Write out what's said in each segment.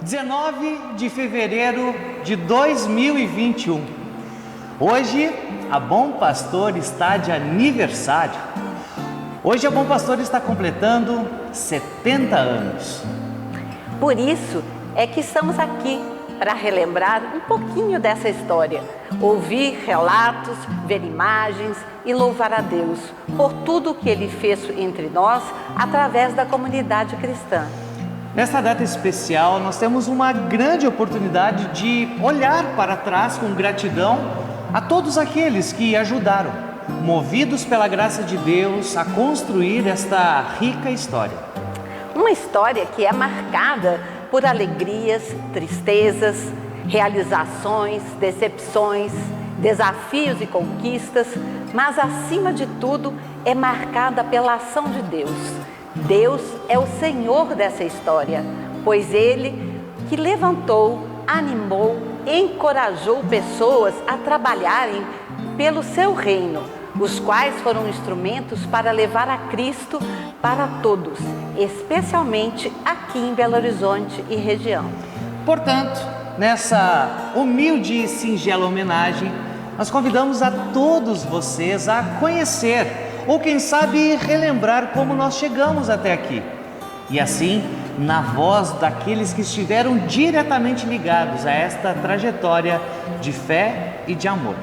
19 de fevereiro de 2021. Hoje, a Bom Pastor está de aniversário. Hoje, a Bom Pastor está completando 70 anos. Por isso é que estamos aqui para relembrar um pouquinho dessa história, ouvir relatos, ver imagens e louvar a Deus por tudo que Ele fez entre nós através da comunidade cristã. Nesta data especial, nós temos uma grande oportunidade de olhar para trás com gratidão a todos aqueles que ajudaram, movidos pela graça de Deus, a construir esta rica história. Uma história que é marcada por alegrias, tristezas, realizações, decepções, desafios e conquistas, mas acima de tudo é marcada pela ação de Deus. Deus é o Senhor dessa história, pois Ele que levantou, animou, encorajou pessoas a trabalharem pelo seu reino, os quais foram instrumentos para levar a Cristo para todos, especialmente aqui em Belo Horizonte e região. Portanto, nessa humilde e singela homenagem, nós convidamos a todos vocês a conhecer ou quem sabe relembrar como nós chegamos até aqui. E assim, na voz daqueles que estiveram diretamente ligados a esta trajetória de fé e de amor.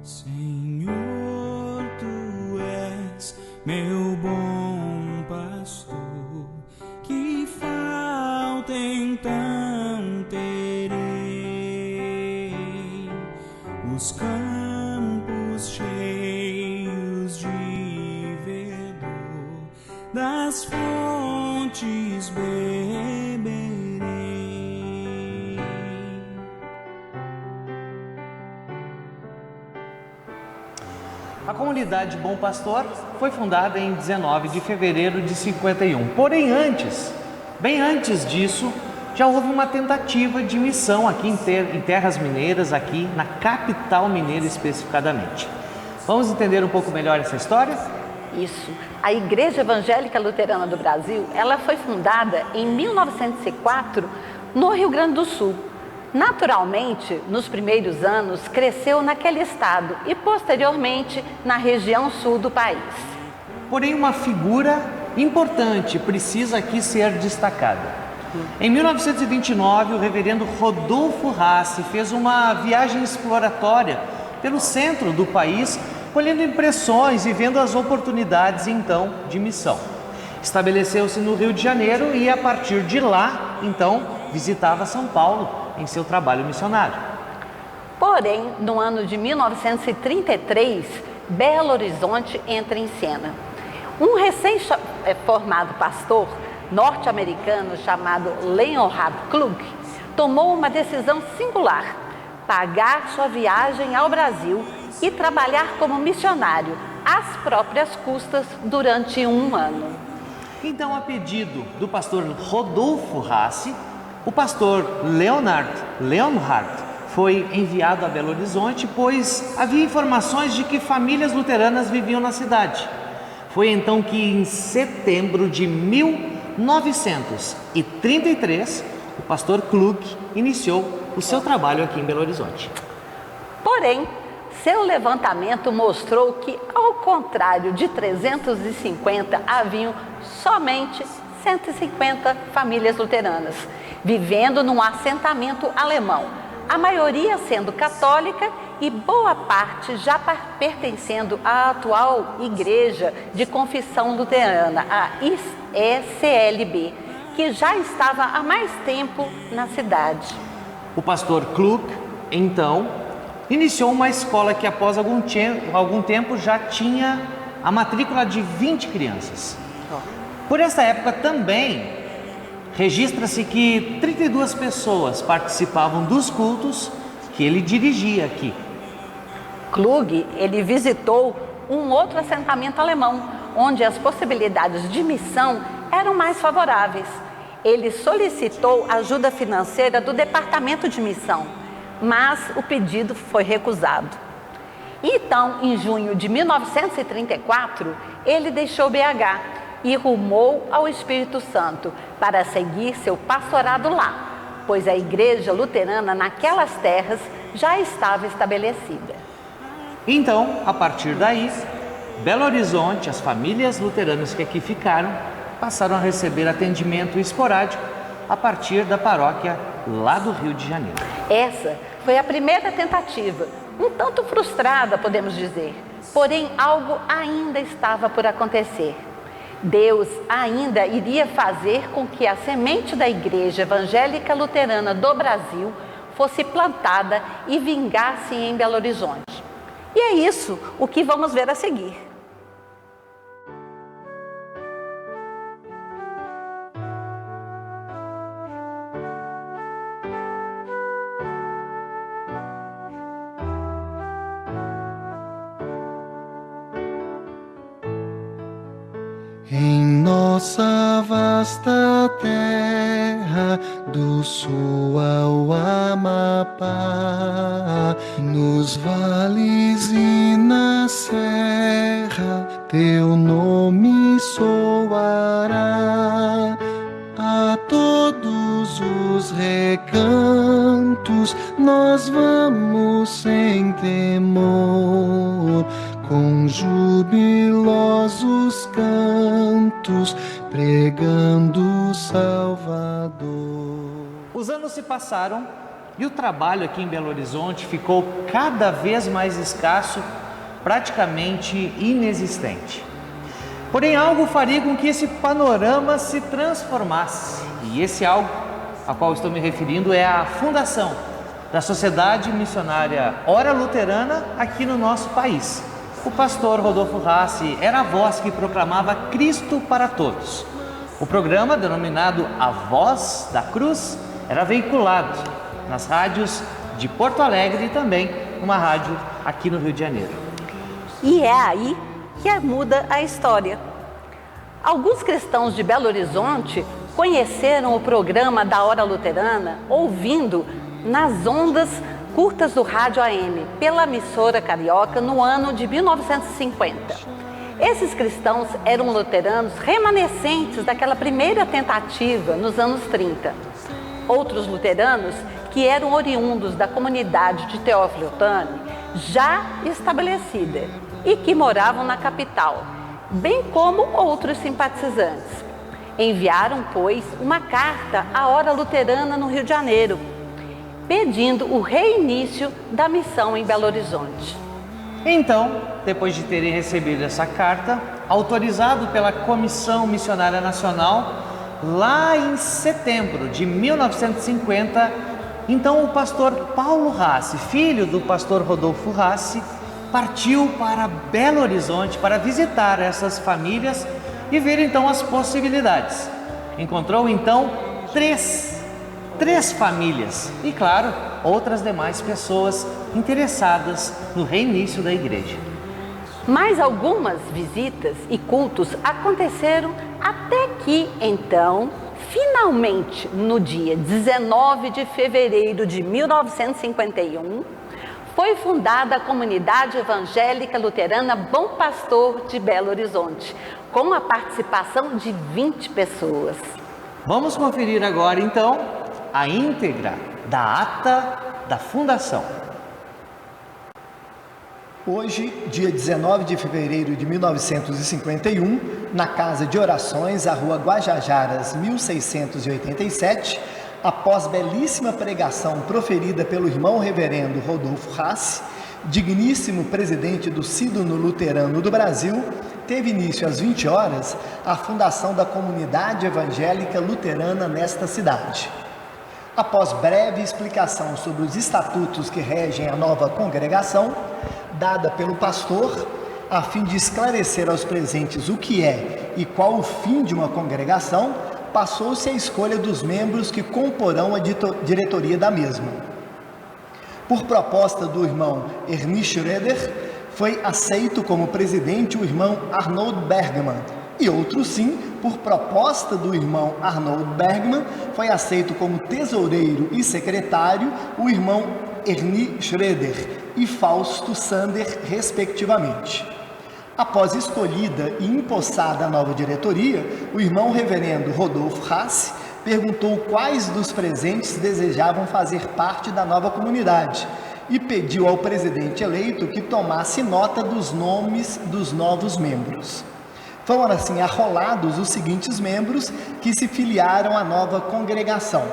Senhor, Tu és meu bom pastor, que falta então terei os campos cheios de verdor, das fontes beberei. A comunidade Bom Pastor foi fundada em 19 de fevereiro de 51. Porém, bem antes disso, já houve uma tentativa de missão aqui em terras mineiras, aqui na capital mineira especificadamente. Vamos entender um pouco melhor essa história? Isso. A Igreja Evangélica Luterana do Brasil, ela foi fundada em 1904 no Rio Grande do Sul. Naturalmente, nos primeiros anos, cresceu naquele estado e posteriormente na região sul do país. Porém, uma figura importante precisa aqui ser destacada. Em 1929, o reverendo Rodolfo Rassi fez uma viagem exploratória pelo centro do país, colhendo impressões e vendo as oportunidades então de missão. Estabeleceu-se no Rio de Janeiro e a partir de lá, então, visitava São Paulo em seu trabalho missionário. Porém, no ano de 1933, Belo Horizonte entra em cena. Um recém-formado pastor norte-americano chamado Leonhard Klug tomou uma decisão singular: pagar sua viagem ao Brasil e trabalhar como missionário às próprias custas durante um ano. Então, a pedido do pastor Rodolfo Rassi, o pastor Leonhard foi enviado a Belo Horizonte, pois havia informações de que famílias luteranas viviam na cidade. Foi então que, em setembro de 1933, o pastor Klug iniciou o seu trabalho aqui em Belo Horizonte. Porém, seu levantamento mostrou que, ao contrário de 350, haviam somente 150 famílias luteranas, vivendo num assentamento alemão, a maioria sendo católica e boa parte já pertencendo à atual Igreja de Confissão Luterana, a ECLB, que já estava há mais tempo na cidade. O pastor Klug, então, iniciou uma escola que após algum tempo já tinha a matrícula de 20 crianças. Por essa época também registra-se que 32 pessoas participavam dos cultos que ele dirigia aqui. Klug, ele visitou um outro assentamento alemão, onde as possibilidades de missão eram mais favoráveis. ele solicitou ajuda financeira do Departamento de Missão, mas o pedido foi recusado. Então, em junho de 1934, ele deixou BH e rumou ao Espírito Santo para seguir seu pastorado lá, pois a igreja luterana naquelas terras já estava estabelecida. Então, a partir daí, Belo Horizonte, as famílias luteranas que aqui ficaram, passaram a receber atendimento esporádico a partir da paróquia lá do Rio de Janeiro. Essa foi a primeira tentativa, um tanto frustrada, podemos dizer, porém algo ainda estava por acontecer. Deus ainda iria fazer com que a semente da Igreja Evangélica Luterana do Brasil fosse plantada e vingasse em Belo Horizonte. E é isso o que vamos ver a seguir. Em nossa vasta terra, do sul ao Amapá, nos vales e na serra, teu nome soará. A todos os recantos nós vamos sem temor, com jubilosos cantos, pregando o Salvador. Os anos se passaram e o trabalho aqui em Belo Horizonte ficou cada vez mais escasso, praticamente inexistente. Porém, algo faria com que esse panorama se transformasse. E esse algo a qual estou me referindo é a fundação da Sociedade Missionária Ora Luterana aqui no nosso país. O pastor Rodolfo Rassi era a voz que proclamava Cristo para todos. O programa, denominado A Voz da Cruz, era veiculado nas rádios de Porto Alegre e também uma rádio aqui no Rio de Janeiro. E é aí que muda a história. Alguns cristãos de Belo Horizonte conheceram o programa da Hora Luterana ouvindo nas ondas curtas do rádio AM pela emissora carioca no ano de 1950. Esses cristãos eram luteranos remanescentes daquela primeira tentativa nos anos 30. Outros luteranos que eram oriundos da comunidade de Teófilo Otani, já estabelecida, e que moravam na capital, bem como outros simpatizantes. Enviaram, pois, uma carta à Hora Luterana no Rio de Janeiro, pedindo o reinício da missão em Belo Horizonte. Então, depois de terem recebido essa carta, autorizado pela Comissão Missionária Nacional, lá em setembro de 1950, então o pastor Paulo Rassi, filho do pastor Rodolfo Rassi, partiu para Belo Horizonte para visitar essas famílias e ver então as possibilidades. Encontrou então três famílias e, claro, outras demais pessoas interessadas no reinício da igreja. Mais algumas visitas e cultos aconteceram até que, então, finalmente, no dia 19 de fevereiro de 1951, foi fundada a Comunidade Evangélica Luterana Bom Pastor de Belo Horizonte, com a participação de 20 pessoas. Vamos conferir agora, então, a íntegra da ata da fundação. Hoje, dia 19 de fevereiro de 1951, na Casa de Orações, a Rua Guajajaras, 1687, após belíssima pregação proferida pelo irmão reverendo Rodolfo Rassi, digníssimo presidente do Sínodo Luterano do Brasil, teve início às 20 horas a fundação da Comunidade Evangélica Luterana nesta cidade. Após breve explicação sobre os estatutos que regem a nova congregação, dada pelo pastor, a fim de esclarecer aos presentes o que é e qual o fim de uma congregação, passou-se a escolha dos membros que comporão a diretoria da mesma. Por proposta do irmão Ernie Schroeder, foi aceito como presidente o irmão Arnold Bergman, e outro sim por proposta do irmão Arnold Bergman, foi aceito como tesoureiro e secretário o irmão Ernie Schroeder e Fausto Sander, respectivamente. Após escolhida e empossada a nova diretoria, o irmão reverendo Rodolfo Hasse perguntou quais dos presentes desejavam fazer parte da nova comunidade e pediu ao presidente eleito que tomasse nota dos nomes dos novos membros. Foram assim arrolados os seguintes membros que se filiaram à nova congregação.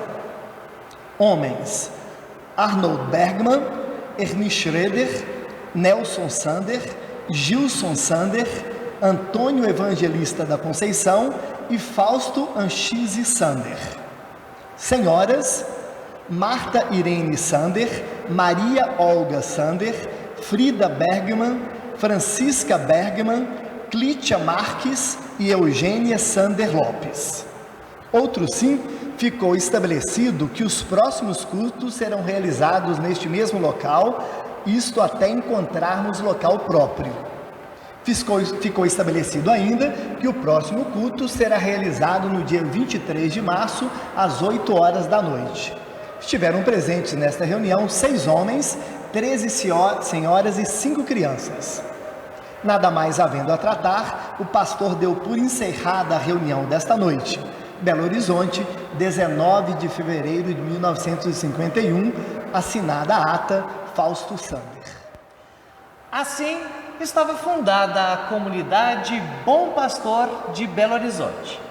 Homens: Arnold Bergman, Ernie Schroeder, Nelson Sander, Gilson Sander, Antônio Evangelista da Conceição e Fausto Anchise Sander. Senhoras: Marta Irene Sander, Maria Olga Sander, Frida Bergman, Francisca Bergman, Clítia Marques e Eugênia Sander Lopes. Outro sim, ficou estabelecido que os próximos cultos serão realizados neste mesmo local, isto até encontrarmos local próprio. Ficou estabelecido ainda que o próximo culto será realizado no dia 23 de março, às 8 horas da noite. Estiveram presentes nesta reunião 6 homens, 13 senhoras e 5 crianças. Nada mais havendo a tratar, o pastor deu por encerrada a reunião desta noite. Belo Horizonte, 19 de fevereiro de 1951, assinada a ata Fausto Sander. Assim, estava fundada a comunidade Bom Pastor de Belo Horizonte.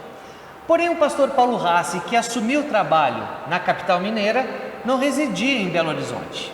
Porém, o pastor Paulo Hasse, que assumiu o trabalho na capital mineira, não residia em Belo Horizonte.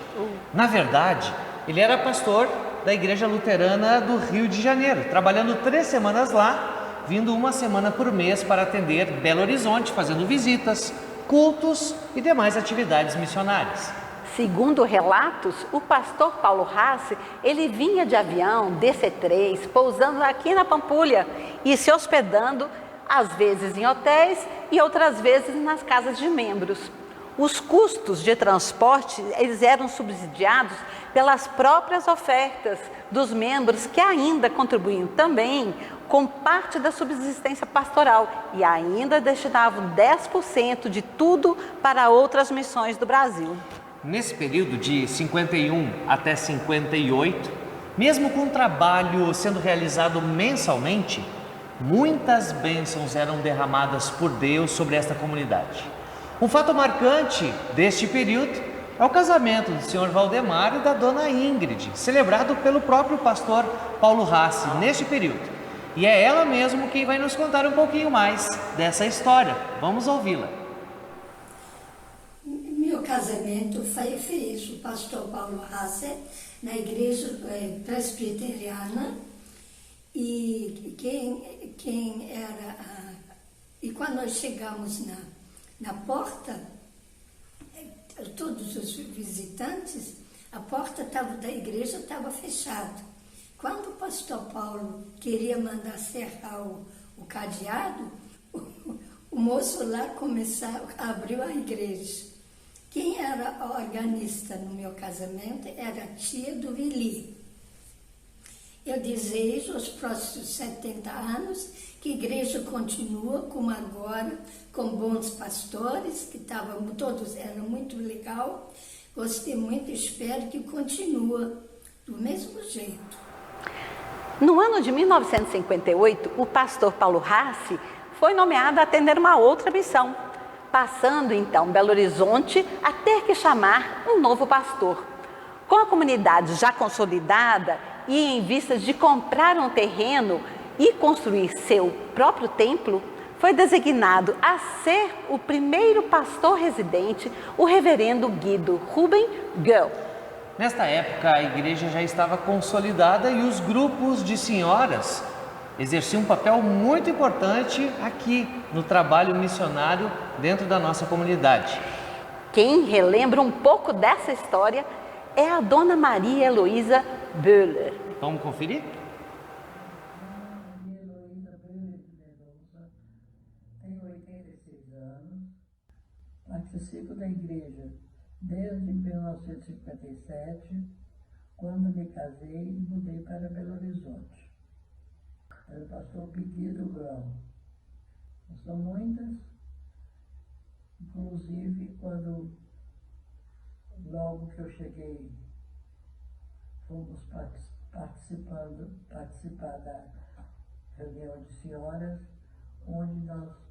Na verdade, ele era pastor da Igreja Luterana do Rio de Janeiro, trabalhando 3 semanas lá, vindo 1 semana por mês para atender Belo Horizonte, fazendo visitas, cultos e demais atividades missionárias. Segundo relatos, o pastor Paulo Hasse, ele vinha de avião DC-3, pousando aqui na Pampulha e se hospedando, às vezes em hotéis e outras vezes nas casas de membros. Os custos de transporte, eles eram subsidiados pelas próprias ofertas dos membros, que ainda contribuíam também com parte da subsistência pastoral e ainda destinavam 10% de tudo para outras missões do Brasil. Nesse período de 51 até 58, mesmo com o trabalho sendo realizado mensalmente, muitas bênçãos eram derramadas por Deus sobre esta comunidade. Um fato marcante deste período é o casamento do senhor Valdemar e da dona Ingrid, celebrado pelo próprio pastor Paulo Hasse neste período. E é ela mesmo quem vai nos contar um pouquinho mais dessa história. Vamos ouvi-la. Meu casamento fez o pastor Paulo Hasse na igreja presbiteriana, e quem era e quando nós chegamos na porta, todos os visitantes, a porta da igreja estava fechada. Quando o pastor Paulo queria mandar cerrar o cadeado, o moço lá abriu a igreja. Quem era a organista no meu casamento era a tia do Vili. Eu desejo aos próximos 70 anos que a igreja continua como agora, com bons pastores, que todos eram muito legal. Gostei muito e espero que continue do mesmo jeito. No ano de 1958, o pastor Paulo Hasse foi nomeado a atender uma outra missão, passando então Belo Horizonte a ter que chamar um novo pastor. Com a comunidade já consolidada e em vistas de comprar um terreno e construir seu próprio templo, foi designado a ser o primeiro pastor residente o reverendo Guido Ruben Göll. Nesta época, a igreja já estava consolidada e os grupos de senhoras exerciam um papel muito importante aqui no trabalho missionário dentro da nossa comunidade. Quem relembra um pouco dessa história é a dona Maria Heloísa Böhler. Vamos conferir? Tenho 86 anos, participo da igreja desde 1957, quando me casei e mudei para Belo Horizonte. Era o pastor Pedido Grão. São muitas, inclusive logo que eu cheguei, fomos participar da reunião de senhoras, onde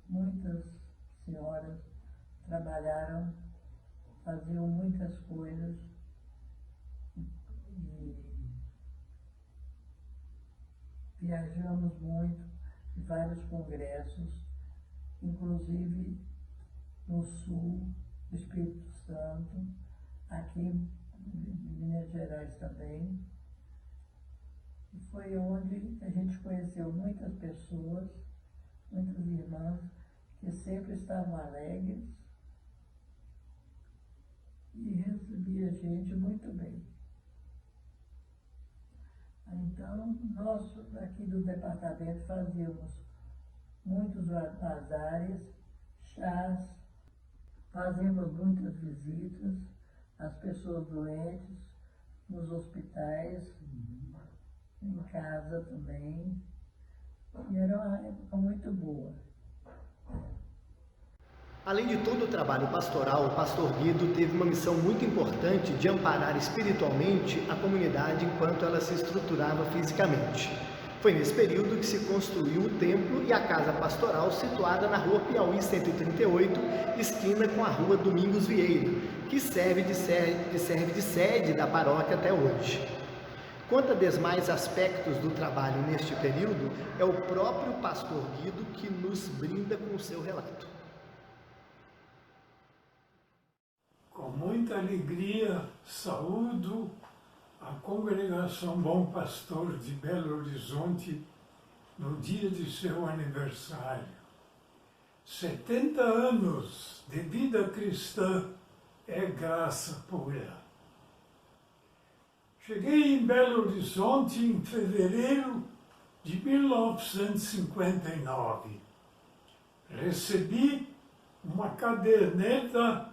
muitas senhoras trabalharam, faziam muitas coisas e viajamos muito em vários congressos, inclusive no sul do Espírito Santo, aqui em Minas Gerais também. E foi onde a gente conheceu muitas pessoas, muitas irmãs que sempre estavam alegres e recebia a gente muito bem. Então, nós aqui do departamento fazíamos muitos bazares, chás, fazíamos muitas visitas às pessoas doentes, nos hospitais, em casa também. E era uma época muito boa. Além de todo o trabalho pastoral, o pastor Guido teve uma missão muito importante de amparar espiritualmente a comunidade enquanto ela se estruturava fisicamente. Foi nesse período que se construiu o templo e a casa pastoral situada na rua Piauí 138, esquina com a rua Domingos Vieira, que serve de sede da paróquia até hoje. Quanto a demais aspectos do trabalho neste período, é o próprio pastor Guido que nos brinda com o seu relato. Com muita alegria, saúdo a Congregação Bom Pastor de Belo Horizonte no dia de seu aniversário. 70 anos de vida cristã é graça pura. Cheguei em Belo Horizonte em fevereiro de 1959. Recebi uma caderneta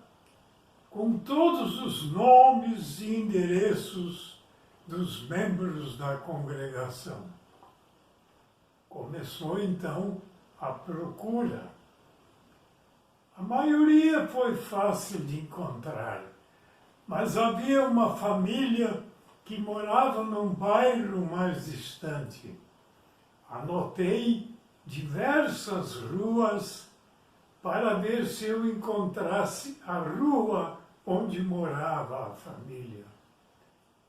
com todos os nomes e endereços dos membros da congregação. Começou então a procura. A maioria foi fácil de encontrar, mas havia uma família que morava num bairro mais distante. Anotei diversas ruas para ver se eu encontrasse a rua onde morava a família.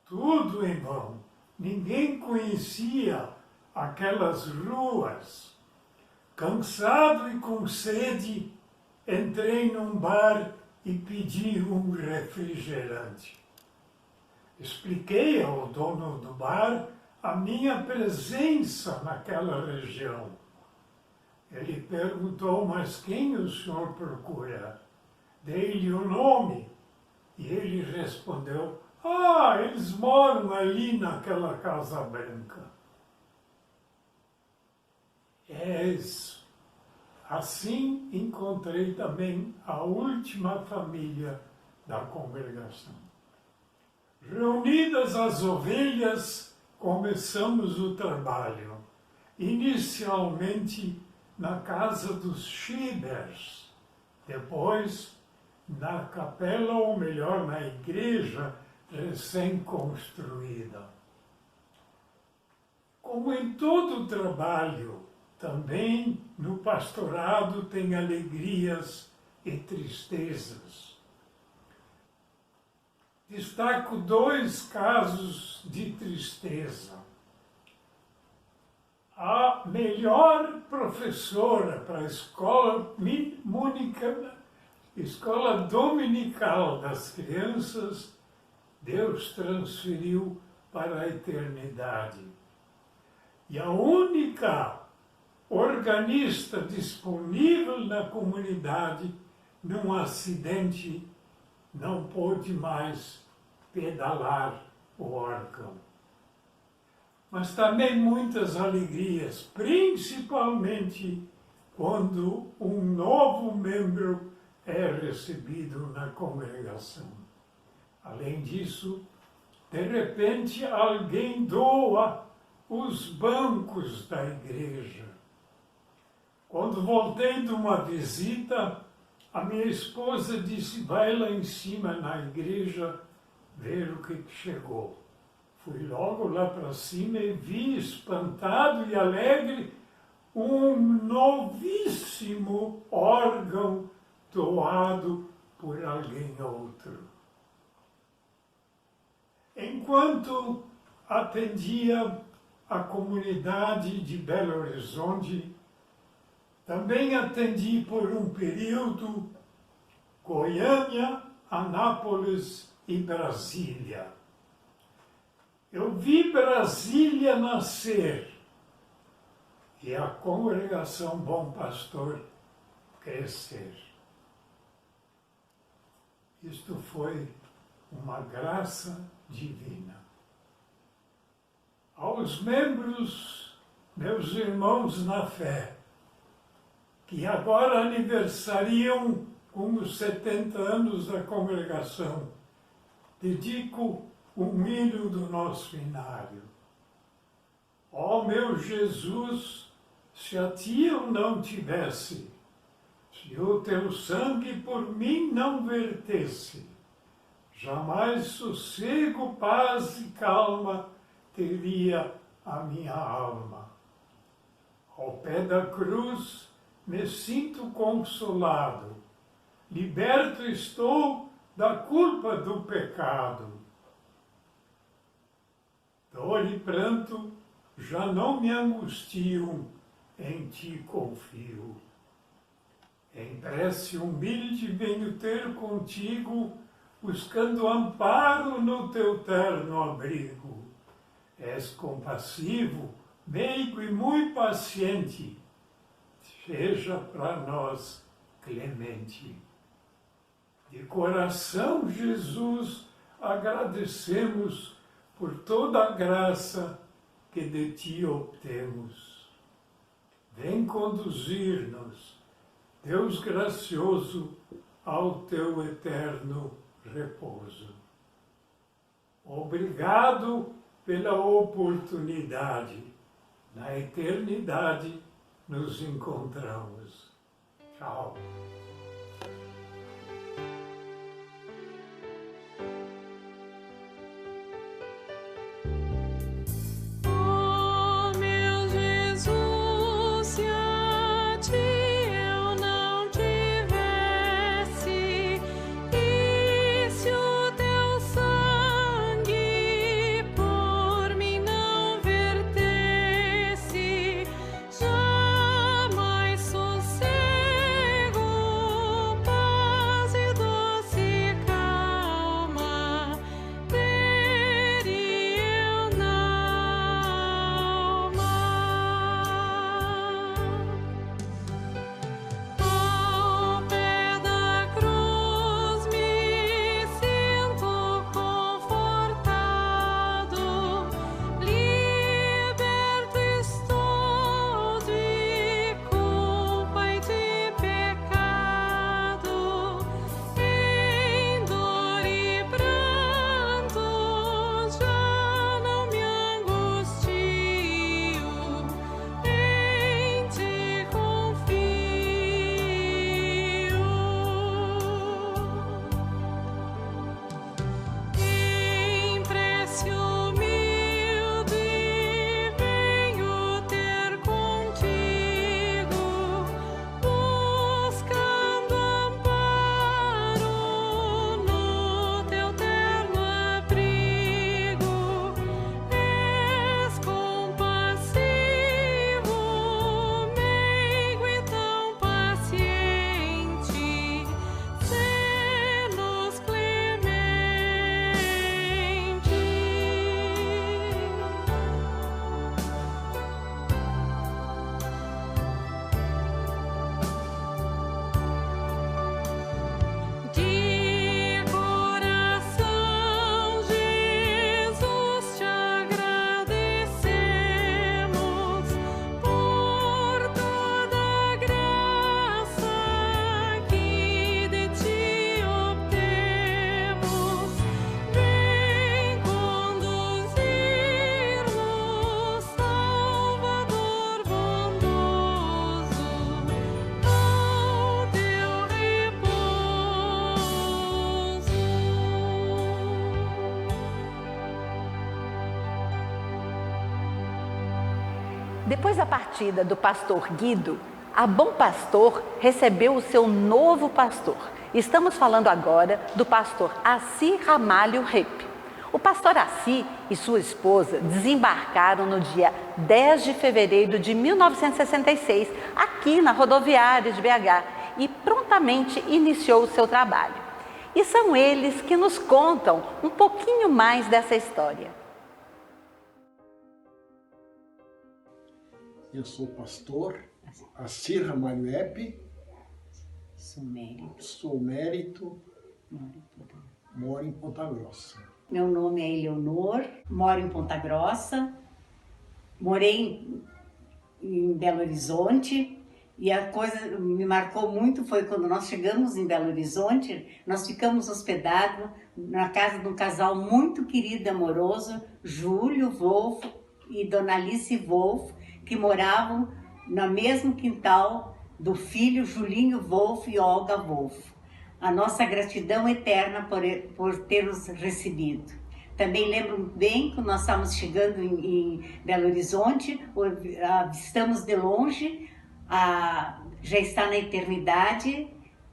Tudo em vão. Ninguém conhecia aquelas ruas. Cansado e com sede, entrei num bar e pedi um refrigerante. Expliquei ao dono do bar a minha presença naquela região. Ele perguntou, mas quem o senhor procura? Dei-lhe o nome e ele respondeu, eles moram ali naquela Casa Branca. É isso. Assim encontrei também a última família da congregação. Reunidas as ovelhas, começamos o trabalho. Inicialmente na casa dos Schibers, depois na capela, ou melhor, na igreja recém-construída. Como em todo trabalho, também no pastorado tem alegrias e tristezas. Destaco 2 casos de tristeza. A melhor professora para a escola dominical das crianças, Deus transferiu para a eternidade. E a única organista disponível na comunidade, num acidente, não pôde mais pedalar o órgão. Mas também muitas alegrias, principalmente quando um novo membro é recebido na congregação. Além disso, de repente alguém doa os bancos da igreja. Quando voltei de uma visita, a minha esposa disse, vai lá em cima na igreja ver o que chegou. Fui logo lá para cima e vi, espantado e alegre, um novíssimo órgão doado por alguém outro. Enquanto atendia a comunidade de Belo Horizonte, também atendi por um período Goiânia, Anápolis e Brasília. Eu vi Brasília nascer e a congregação Bom Pastor crescer. Isto foi uma graça divina. Aos membros, meus irmãos na fé, que agora aniversariam com os 70 anos da congregação, dedico um hino do nosso inário. Ó meu Jesus, se a ti eu não tivesse, se o teu sangue por mim não vertesse, jamais sossego, paz e calma teria a minha alma. Ao pé da cruz me sinto consolado, liberto estou da culpa do pecado. Dor e pranto já não me angustiam, em ti confio. Em prece humilde venho ter contigo, buscando amparo no teu terno abrigo. És compassivo, meigo e muito paciente, seja para nós clemente. De coração, Jesus, agradecemos por toda a graça que de ti obtemos. Vem conduzir-nos, Deus gracioso, ao teu eterno repouso. Obrigado pela oportunidade. Na eternidade nos encontramos. Tchau. Jamais sossego Depois da partida do pastor Guido, a Bom Pastor recebeu o seu novo pastor. Estamos falando agora do pastor Assi Ramalho Repp. O pastor Assi e sua esposa desembarcaram no dia 10 de fevereiro de 1966, aqui na rodoviária de BH, e prontamente iniciou o seu trabalho. E são eles que nos contam um pouquinho mais dessa história. Eu sou o pastor Assi Ramalho Repp. Sou mérito. Moro em Ponta Grossa. Meu nome é Eleonor, moro em Ponta Grossa. Morei em Belo Horizonte e a coisa me marcou muito foi quando nós chegamos em Belo Horizonte, nós ficamos hospedados na casa de um casal muito querido e amoroso, Júlio Wolff e Dona Alice Wolff, que moravam no mesmo quintal do filho Julinho Wolff e Olga Wolff. A nossa gratidão eterna por ter-os recebido. Também lembro bem que nós estávamos chegando em Belo Horizonte, avistamos de longe, já está na eternidade,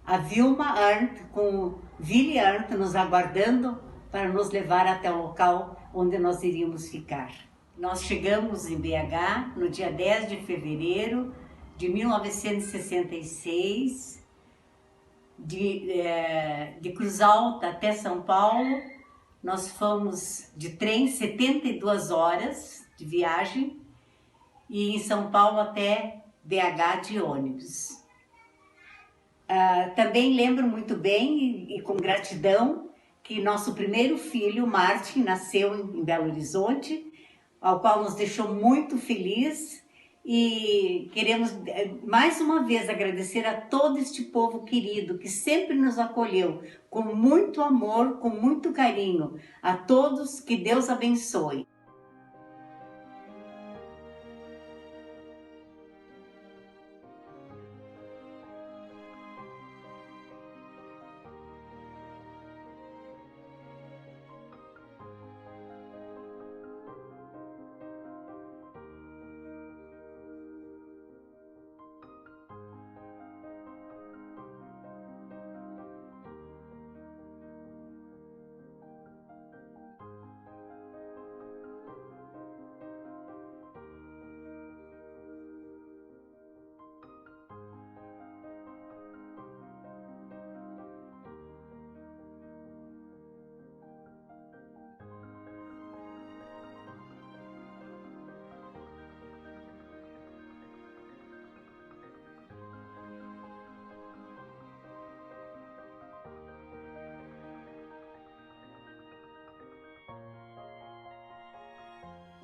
a Vilma Arndt com Willy Arndt nos aguardando para nos levar até o local onde nós iríamos ficar. Nós chegamos em BH no dia 10 de fevereiro de 1966, de Cruz Alta até São Paulo. Nós fomos de trem 72 horas de viagem e em São Paulo até BH de ônibus. Também lembro muito bem e com gratidão que nosso primeiro filho, Martin, nasceu em Belo Horizonte, ao qual nos deixou muito feliz, e queremos mais uma vez agradecer a todo este povo querido que sempre nos acolheu com muito amor, com muito carinho. A todos, que Deus abençoe.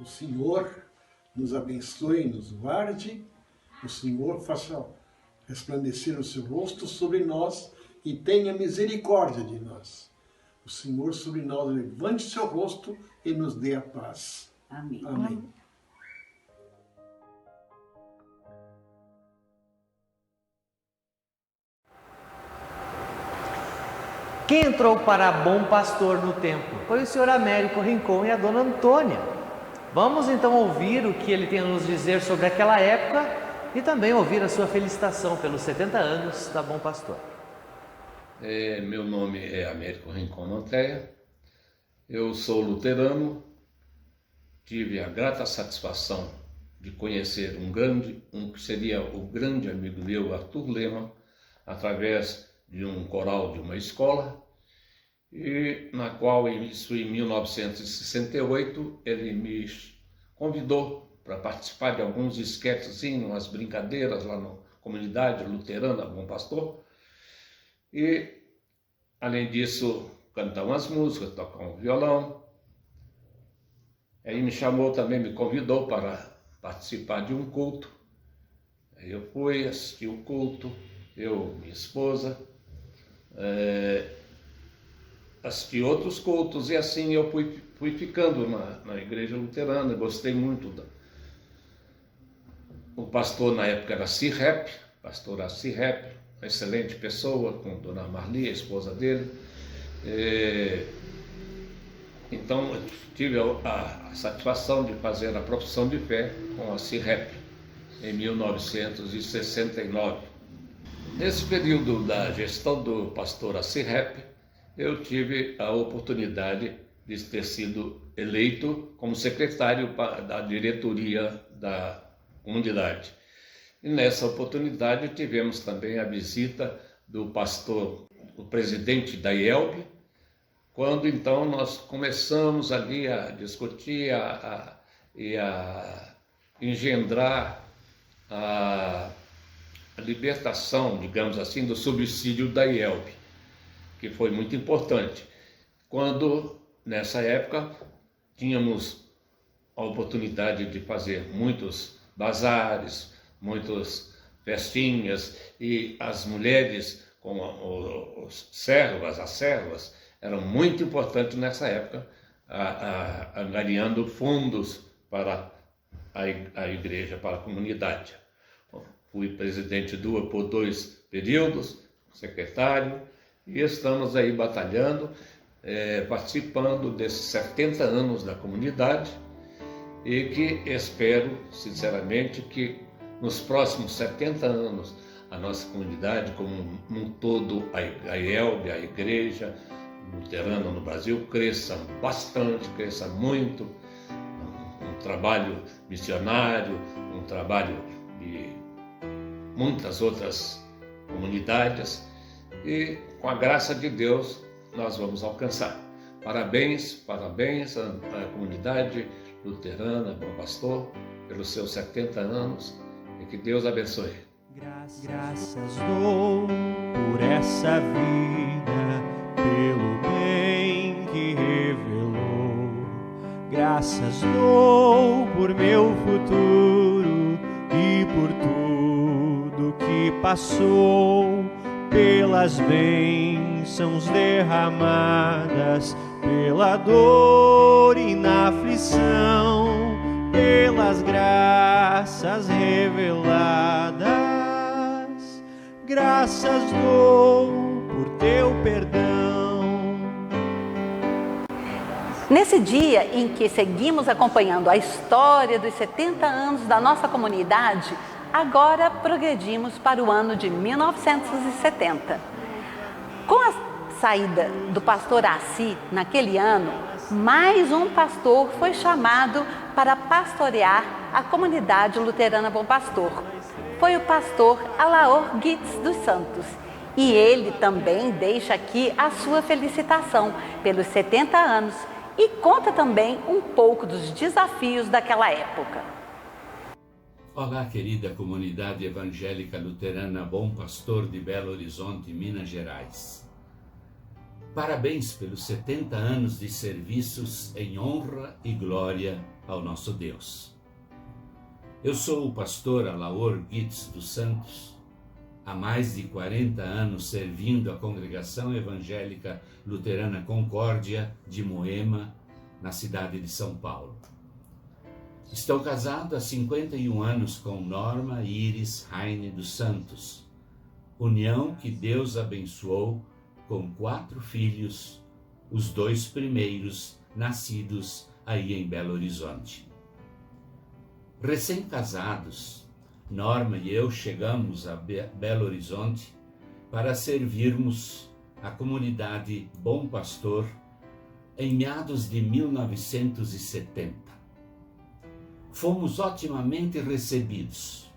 O Senhor nos abençoe e nos guarde. O Senhor faça resplandecer o seu rosto sobre nós e tenha misericórdia de nós. O Senhor sobre nós levante seu rosto e nos dê a paz. Amém. Amém. Quem entrou para Bom Pastor no templo foi o senhor Américo Rincon e a dona Antônia. Vamos então ouvir o que ele tem a nos dizer sobre aquela época e também ouvir a sua felicitação pelos 70 anos da Bom Pastor. Meu nome é Américo Rincon Mantréia, eu sou luterano, tive a grata satisfação de conhecer que seria o grande amigo meu, Arthur Lema, através de um coral de uma escola, e na qual, isso em 1968, ele me convidou para participar de alguns esquetes, umas brincadeiras lá na comunidade luterana Bom Pastor. E, além disso, cantar umas músicas, tocar um violão. Aí me chamou também, me convidou para participar de um culto. Aí eu fui assistir o culto, minha esposa, assisti outros cultos, e assim eu fui ficando na igreja luterana. Gostei muito. O pastor na época era Assi Repp, pastor Assi Repp, uma excelente pessoa, com Dona Marli, a esposa dele. Então eu tive a satisfação de fazer a profissão de fé com Assi Repp. em 1969. Nesse período da gestão do pastor Assirrep, eu tive a oportunidade de ter sido eleito como secretário da diretoria da comunidade. E nessa oportunidade tivemos também a visita do pastor, o presidente da IELB, quando então nós começamos ali a discutir e a engendrar a libertação, digamos assim, do subsídio da IELB, que foi muito importante. Quando, nessa época, tínhamos a oportunidade de fazer muitos bazares, muitas festinhas, e as mulheres, como as servas, eram muito importantes nessa época, angariando fundos para a igreja, para a comunidade. Fui presidente por 2 períodos, secretário, e estamos aí batalhando, participando desses 70 anos da comunidade, e que espero, sinceramente, que nos próximos 70 anos a nossa comunidade, como um todo, a IELB, a Igreja Luterana no Brasil, cresça bastante, cresça muito, um trabalho missionário, um trabalho de muitas outras comunidades, e com a graça de Deus nós vamos alcançar. Parabéns, parabéns à comunidade luterana, Bom Pastor, pelos seus 70 anos, e que Deus abençoe. Graças dou por essa vida, pelo bem que revelou. Graças dou por meu futuro e por tudo que passou, pelas bênçãos derramadas, pela dor e na aflição, pelas graças reveladas. Graças dou por teu perdão. Nesse dia em que seguimos acompanhando a história dos 70 anos da nossa comunidade, agora progredimos para o ano de 1970. Com a saída do pastor Assi naquele ano, mais um pastor foi chamado para pastorear a comunidade luterana Bom Pastor. Foi o pastor Alaor Guitz dos Santos. E ele também deixa aqui a sua felicitação pelos 70 anos e conta também um pouco dos desafios daquela época. Olá, querida comunidade evangélica luterana Bom Pastor de Belo Horizonte, Minas Gerais. Parabéns pelos 70 anos de serviços em honra e glória ao nosso Deus. Eu sou o pastor Alaor Guitz dos Santos, há mais de 40 anos servindo a congregação evangélica luterana Concórdia de Moema, na cidade de São Paulo. Estou casado há 51 anos com Norma Iris Heine dos Santos, união que Deus abençoou com 4 filhos, os 2 primeiros nascidos aí em Belo Horizonte. Recém-casados, Norma e eu chegamos a Belo Horizonte para servirmos a comunidade Bom Pastor em meados de 1970. Fomos otimamente recebidos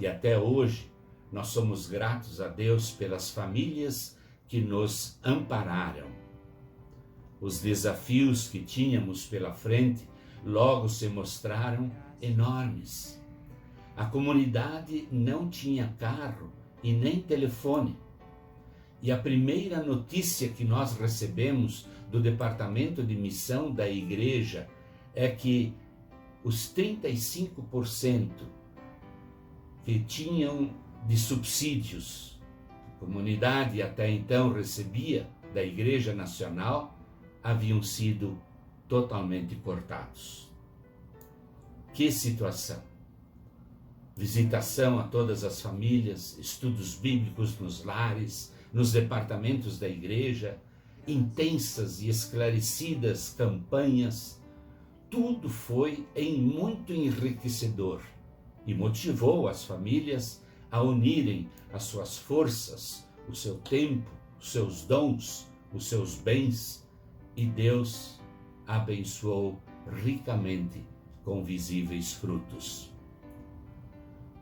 e até hoje nós somos gratos a Deus pelas famílias que nos ampararam. Os desafios que tínhamos pela frente logo se mostraram enormes. A comunidade não tinha carro e nem telefone. E a primeira notícia que nós recebemos do departamento de missão da igreja é que os 35% que tinham de subsídios, a comunidade até então recebia da Igreja Nacional, haviam sido totalmente cortados. Que situação! Visitação a todas as famílias, estudos bíblicos nos lares, nos departamentos da igreja, intensas e esclarecidas campanhas, tudo foi muito enriquecedor e motivou as famílias a unirem as suas forças, o seu tempo, os seus dons, os seus bens, e Deus abençoou ricamente com visíveis frutos.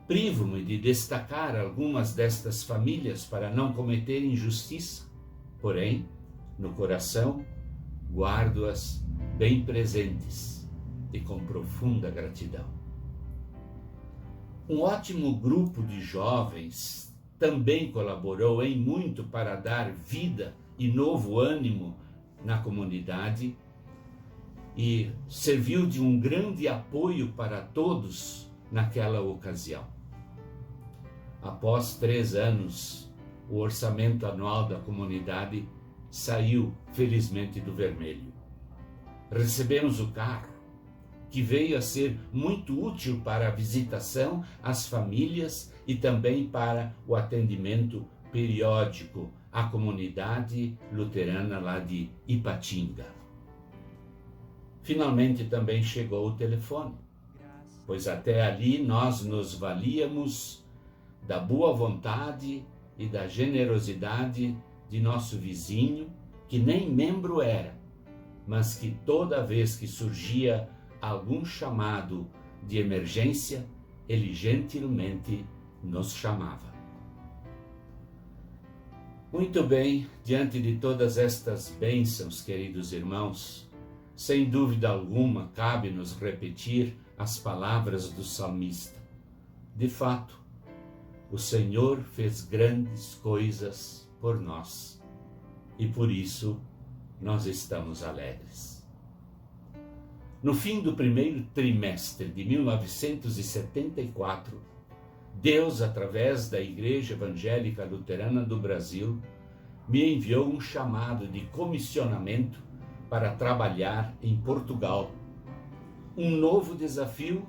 Privo-me de destacar algumas destas famílias para não cometer injustiça, porém, no coração, guardo-as bem presentes e com profunda gratidão. Um ótimo grupo de jovens também colaborou em muito para dar vida e novo ânimo na comunidade e serviu de um grande apoio para todos naquela ocasião. Após 3 anos, o orçamento anual da comunidade saiu, felizmente, do vermelho. Recebemos o carro, que veio a ser muito útil para a visitação às famílias e também para o atendimento periódico à comunidade luterana lá de Ipatinga. Finalmente também chegou o telefone, pois até ali nós nos valíamos da boa vontade e da generosidade de nosso vizinho, que nem membro era, mas que toda vez que surgia algum chamado de emergência, ele gentilmente nos chamava. Muito bem, diante de todas estas bênçãos, queridos irmãos, sem dúvida alguma cabe-nos repetir as palavras do salmista. De fato, o Senhor fez grandes coisas por nós e por isso nós estamos alegres. No fim do primeiro trimestre de 1974, Deus, através da Igreja Evangélica Luterana do Brasil, me enviou um chamado de comissionamento para trabalhar em Portugal. Um novo desafio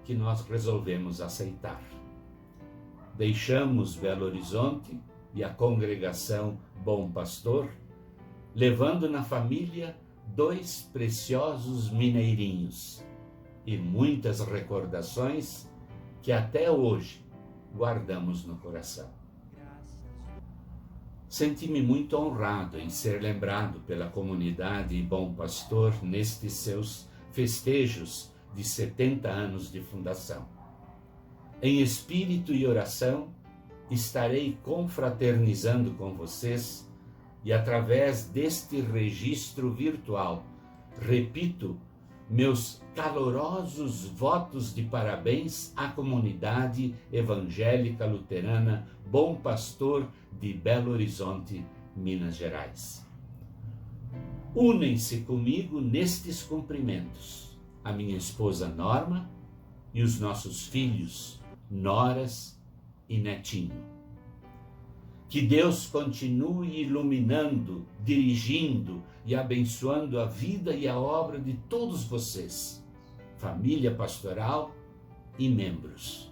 que nós resolvemos aceitar. Deixamos Belo Horizonte e a congregação Bom Pastor, levando na família 2 preciosos mineirinhos e muitas recordações que até hoje guardamos no coração. Senti-me muito honrado em ser lembrado pela comunidade Bom Pastor nestes seus festejos de 70 anos de fundação. Em espírito e oração, estarei confraternizando com vocês e através deste registro virtual, repito meus calorosos votos de parabéns à comunidade evangélica luterana Bom Pastor de Belo Horizonte, Minas Gerais. Unem-se comigo nestes cumprimentos a minha esposa Norma e os nossos filhos, noras e netinho. Que Deus continue iluminando, dirigindo e abençoando a vida e a obra de todos vocês, família pastoral e membros.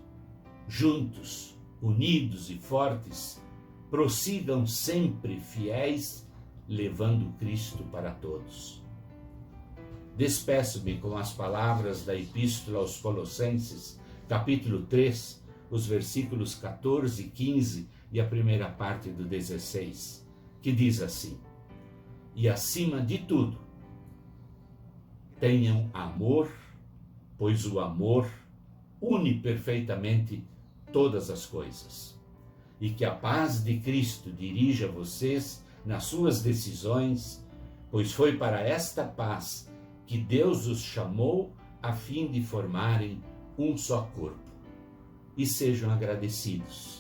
Juntos, unidos e fortes, prossigam sempre fiéis, levando Cristo para todos. Despeço-me com as palavras da Epístola aos Colossenses, capítulo 3, os versículos 14 e 15 e a primeira parte do 16, que diz assim: e acima de tudo, tenham amor, pois o amor une perfeitamente todas as coisas. E que a paz de Cristo dirija vocês nas suas decisões, pois foi para esta paz que Deus os chamou a fim de formarem um só corpo. E sejam agradecidos.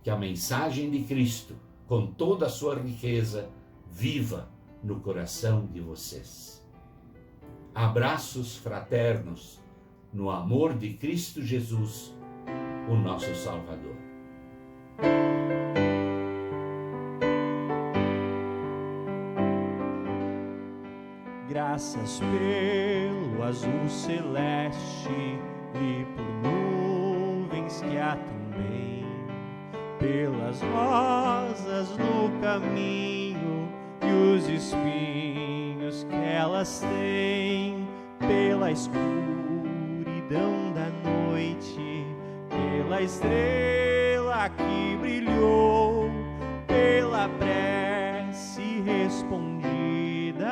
Que a mensagem de Cristo, com toda a sua riqueza, viva no coração de vocês. Abraços fraternos no amor de Cristo Jesus, o nosso Salvador. Graças pelo azul celeste e por nuvens que há também, pelas rosas no caminho e os espinhos que elas têm, pela escuridão escuridão da noite, pela estrela que brilhou, pela prece respondida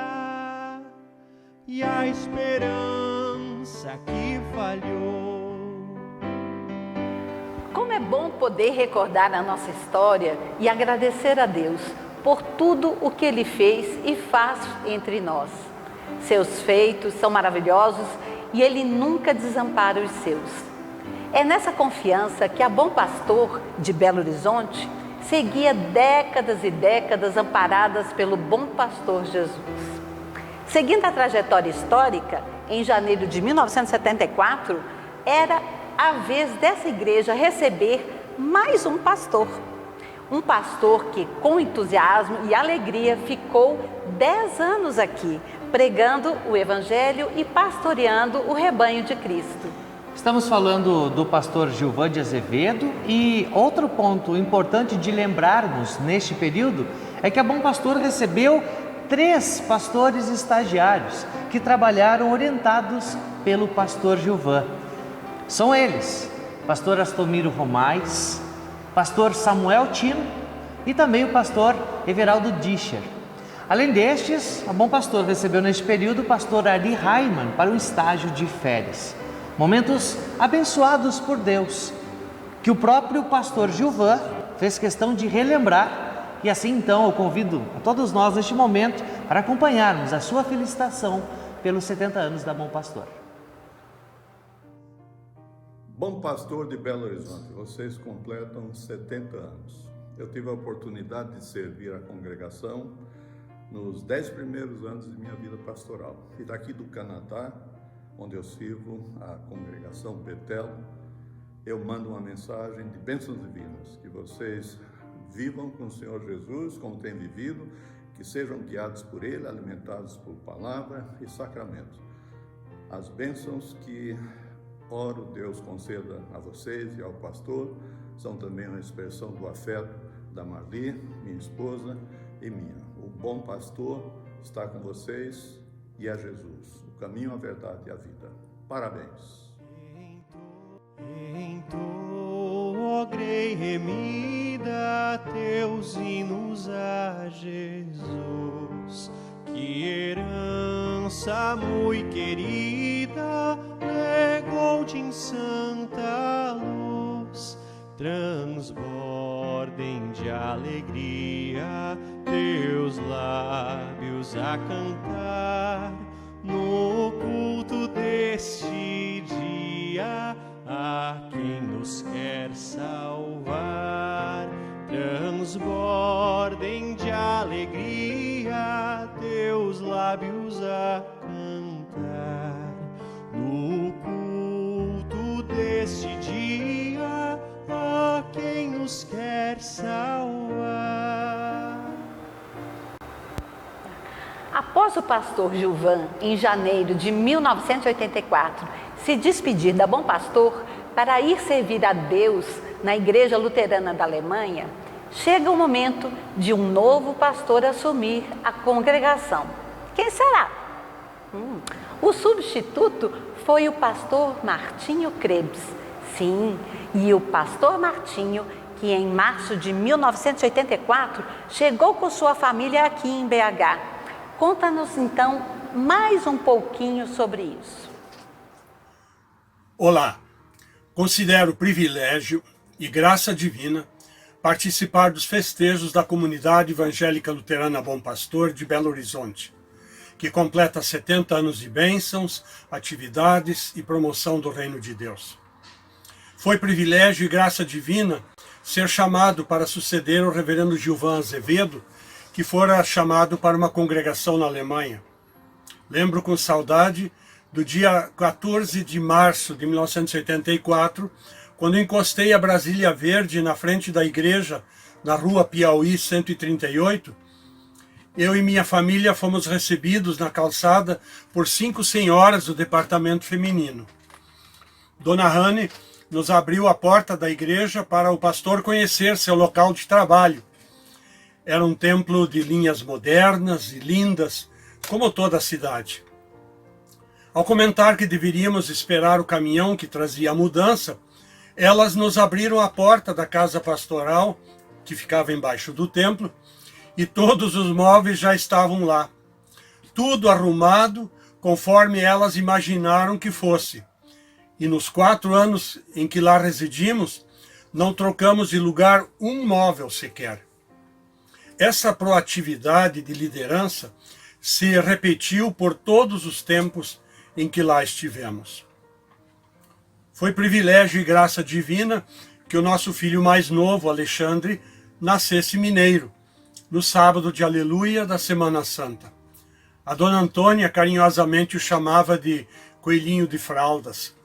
e a esperança que falhou. Como é bom poder recordar a nossa história e agradecer a Deus por tudo o que Ele fez e faz entre nós. Seus feitos são maravilhosos e Ele nunca desampara os seus. É nessa confiança que a Bom Pastor de Belo Horizonte seguia décadas e décadas amparadas pelo Bom Pastor Jesus. Seguindo a trajetória histórica, em janeiro de 1974, era a vez dessa igreja receber mais um pastor. Um pastor que, com entusiasmo e alegria, ficou 10 anos aqui, pregando o Evangelho e pastoreando o rebanho de Cristo. Estamos falando do pastor Gilvan de Azevedo, e outro ponto importante de lembrarmos neste período é que a Bom Pastor recebeu 3 pastores estagiários que trabalharam orientados pelo pastor Gilvan. São eles, pastor Astomiro Romais, pastor Samuel Tino e também o pastor Everaldo Discher. Além destes, a Bom Pastor recebeu neste período o pastor Ari Raiman para um estágio de férias. Momentos abençoados por Deus, que o próprio pastor Gilvan fez questão de relembrar, e assim então eu convido a todos nós neste momento para acompanharmos a sua felicitação pelos 70 anos da Bom Pastor. Bom Pastor de Belo Horizonte, vocês completam 70 anos. Eu tive a oportunidade de servir a congregação nos 10 primeiros anos de minha vida pastoral. E daqui do Canadá, onde eu sirvo a congregação Betel, eu mando uma mensagem de bênçãos divinas, que vocês vivam com o Senhor Jesus como têm vivido, que sejam guiados por Ele, alimentados por palavra e sacramento. As bênçãos que oro Deus conceda a vocês e ao pastor são também uma expressão do afeto da Marli, minha esposa, e minha. O bom pastor está com vocês e é Jesus, o caminho, a verdade e a vida. Parabéns. Entoa, ó grei remida, teus hinos a Jesus, que herança muito querida legou-te em santa luz. Transbordem de alegria teus lábios a cantar no culto deste dia a quem nos quer salvar. Transbordem de alegria teus lábios a cantar no culto deste dia a quem nos quer salvar. Após o pastor Gilvan, em janeiro de 1984, se despedir da Bom Pastor para ir servir a Deus na Igreja Luterana da Alemanha, chega o momento de um novo pastor assumir a congregação. Quem será? O substituto foi o pastor Martinho Krebs. Sim, e o pastor Martinho, que em março de 1984 chegou com sua família aqui em BH. Conta-nos então mais um pouquinho sobre isso. Olá, considero privilégio e graça divina participar dos festejos da Comunidade Evangélica Luterana Bom Pastor de Belo Horizonte, que completa 70 anos de bênçãos, atividades e promoção do Reino de Deus. Foi privilégio e graça divina ser chamado para suceder o reverendo Gilvan Azevedo, que fora chamado para uma congregação na Alemanha. Lembro com saudade do dia 14 de março de 1984, quando encostei a Brasília Verde na frente da igreja, na rua Piauí 138, eu e minha família fomos recebidos na calçada por 5 senhoras do departamento feminino. Dona Rane nos abriu a porta da igreja para o pastor conhecer seu local de trabalho. Era um templo de linhas modernas e lindas, como toda a cidade. Ao comentar que deveríamos esperar o caminhão que trazia a mudança, elas nos abriram a porta da casa pastoral, que ficava embaixo do templo, e todos os móveis já estavam lá. Tudo arrumado, conforme elas imaginaram que fosse. E nos 4 anos em que lá residimos, não trocamos de lugar um móvel sequer. Essa proatividade de liderança se repetiu por todos os tempos em que lá estivemos. Foi privilégio e graça divina que o nosso filho mais novo, Alexandre, nascesse mineiro, no sábado de Aleluia da Semana Santa. A dona Antônia carinhosamente o chamava de coelhinho de fraldas.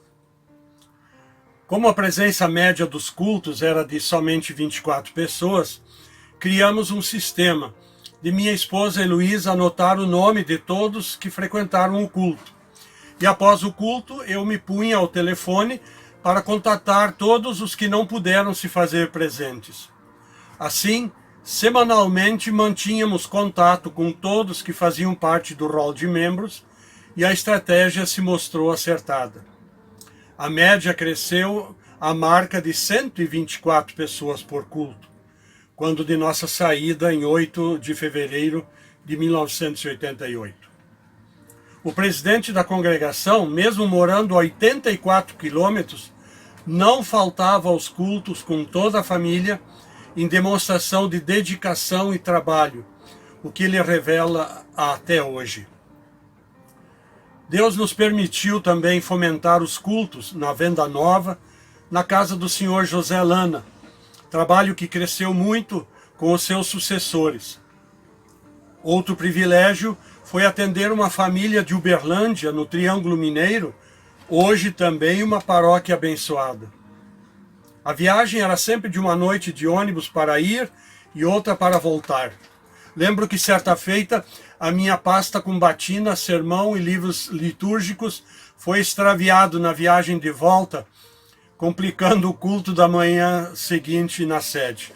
Como a presença média dos cultos era de somente 24 pessoas, criamos um sistema de minha esposa Heloísa anotar o nome de todos que frequentaram o culto. E após o culto, eu me punha ao telefone para contatar todos os que não puderam se fazer presentes. Assim, semanalmente mantínhamos contato com todos que faziam parte do rol de membros e a estratégia se mostrou acertada. A média cresceu à marca de 124 pessoas por culto, quando de nossa saída em 8 de fevereiro de 1988. O presidente da congregação, mesmo morando a 84 quilômetros, não faltava aos cultos com toda a família em demonstração de dedicação e trabalho, o que ele revela até hoje. Deus nos permitiu também fomentar os cultos na Venda Nova, na casa do senhor José Lana, trabalho que cresceu muito com os seus sucessores. Outro privilégio foi atender uma família de Uberlândia, no Triângulo Mineiro, hoje também uma paróquia abençoada. A viagem era sempre de uma noite de ônibus para ir e outra para voltar. Lembro que certa feita a minha pasta com batina, sermão e livros litúrgicos foi extraviado na viagem de volta, complicando o culto da manhã seguinte na sede.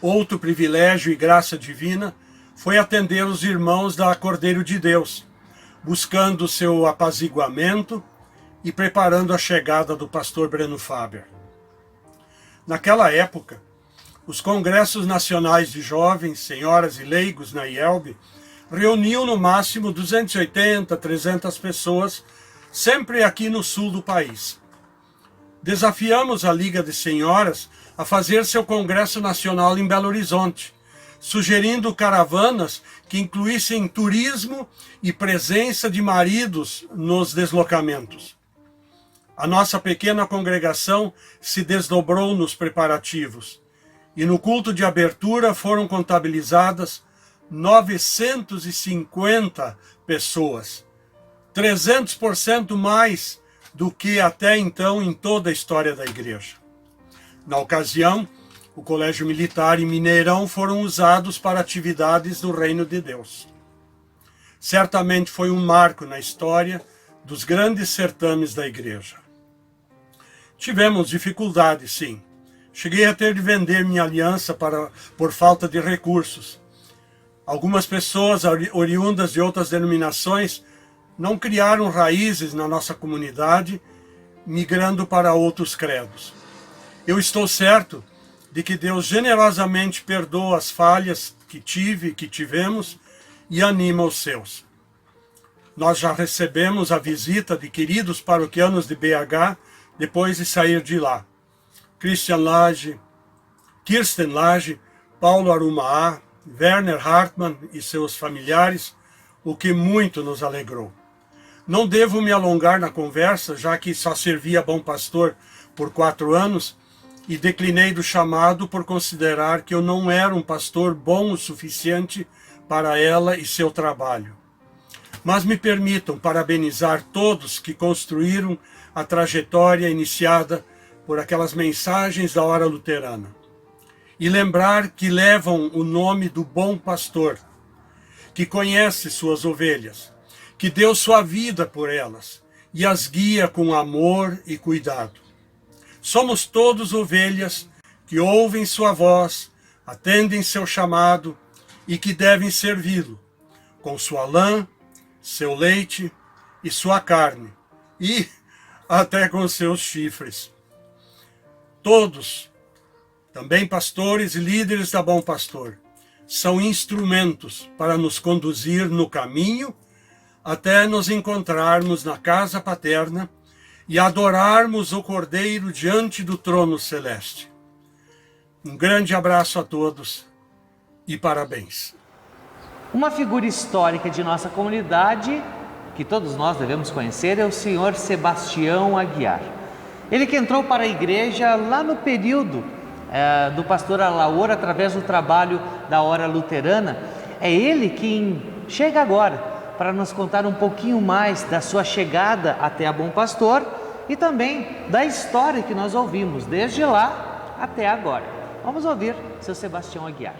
Outro privilégio e graça divina foi atender os irmãos da Cordeiro de Deus, buscando seu apaziguamento e preparando a chegada do pastor Breno Faber. Naquela época, os congressos nacionais de jovens, senhoras e leigos na IELB reuniam no máximo 280, 300 pessoas, sempre aqui no sul do país. Desafiamos a Liga de Senhoras a fazer seu congresso nacional em Belo Horizonte, sugerindo caravanas que incluíssem turismo e presença de maridos nos deslocamentos. A nossa pequena congregação se desdobrou nos preparativos e no culto de abertura foram contabilizadas 950 pessoas, 300% mais do que até então em toda a história da igreja. Na ocasião, o Colégio Militar e Mineirão foram usados para atividades do Reino de Deus. Certamente foi um marco na história dos grandes certames da igreja. Tivemos dificuldades, sim. Cheguei a ter de vender minha aliança por falta de recursos. Algumas pessoas oriundas de outras denominações não criaram raízes na nossa comunidade, migrando para outros credos. Eu estou certo de que Deus generosamente perdoa as falhas que tive e que tivemos e anima os seus. Nós já recebemos a visita de queridos paroquianos de BH depois de sair de lá. Christian Lage, Kirsten Lage, Paulo Arumaá, Werner Hartmann e seus familiares, o que muito nos alegrou. Não devo me alongar na conversa, já que só servi a Bom Pastor por 4 anos e declinei do chamado por considerar que eu não era um pastor bom o suficiente para ela e seu trabalho. Mas me permitam parabenizar todos que construíram a trajetória iniciada por aquelas mensagens da hora luterana. E lembrar que levam o nome do bom pastor, que conhece suas ovelhas, que deu sua vida por elas e as guia com amor e cuidado. Somos todos ovelhas que ouvem sua voz, atendem seu chamado e que devem servi-lo com sua lã, seu leite e sua carne, e até com seus chifres. Todos, também pastores e líderes da Bom Pastor, são instrumentos para nos conduzir no caminho até nos encontrarmos na casa paterna e adorarmos o Cordeiro diante do trono celeste. Um grande abraço a todos e parabéns. Uma figura histórica de nossa comunidade, que todos nós devemos conhecer, é o senhor Sebastião Aguiar. Ele que entrou para a igreja lá no período do pastor Alaor, através do trabalho da Hora Luterana. É ele quem chega agora para nos contar um pouquinho mais da sua chegada até a Bom Pastor e também da história que nós ouvimos desde lá até agora. Vamos ouvir seu Sebastião Aguiar.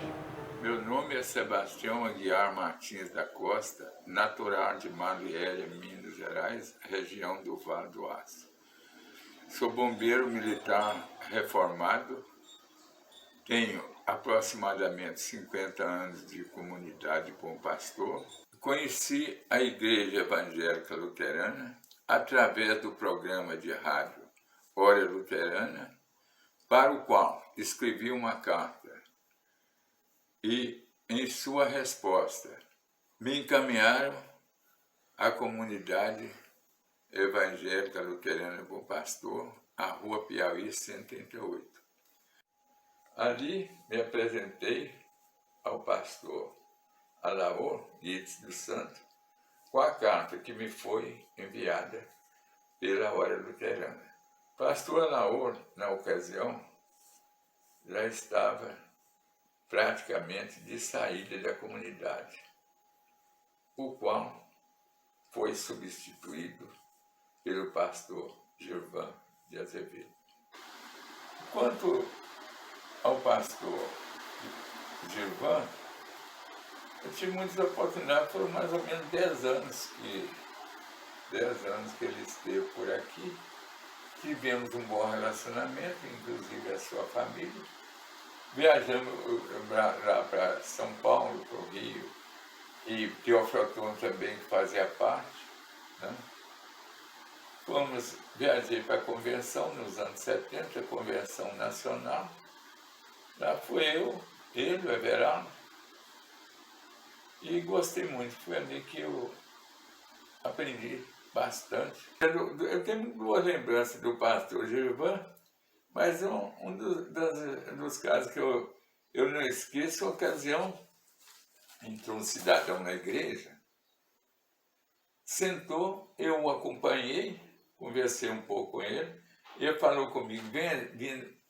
Meu nome é Sebastião Aguiar Martins da Costa, natural de Marielle, Minas Gerais, região do Vale do Aço. Sou bombeiro militar reformado, tenho aproximadamente 50 anos de comunidade Bom Pastor. Conheci a Igreja Evangélica Luterana através do programa de rádio Hora Luterana, para o qual escrevi uma carta e, em sua resposta, me encaminharam à comunidade Evangélica Luterana Bom Pastor, a Rua Piauí 138. Ali me apresentei ao pastor Alaor Dietz dos Santos com a carta que me foi enviada pela Hora Luterana. Pastor Alaor, na ocasião, já estava praticamente de saída da comunidade, o qual foi substituído pelo pastor Gilvan de Azevedo. Quanto ao pastor Gilvan, eu tive muitas oportunidades, foram mais ou menos 10 anos que ele esteve por aqui. Tivemos um bom relacionamento, inclusive a sua família. Viajamos lá para São Paulo, para o Rio, e Teoflotone também que fazia parte, né? Viajei para a convenção nos anos 70, a convenção nacional. Lá fui ele, o Everaldo, e gostei muito. Foi ali que eu aprendi bastante. Eu tenho boas lembranças do pastor Gilvan, mas um dos casos que eu não esqueço, a ocasião, entrou um cidadão na igreja, sentou, eu o acompanhei, conversei um pouco com ele, e ele falou comigo,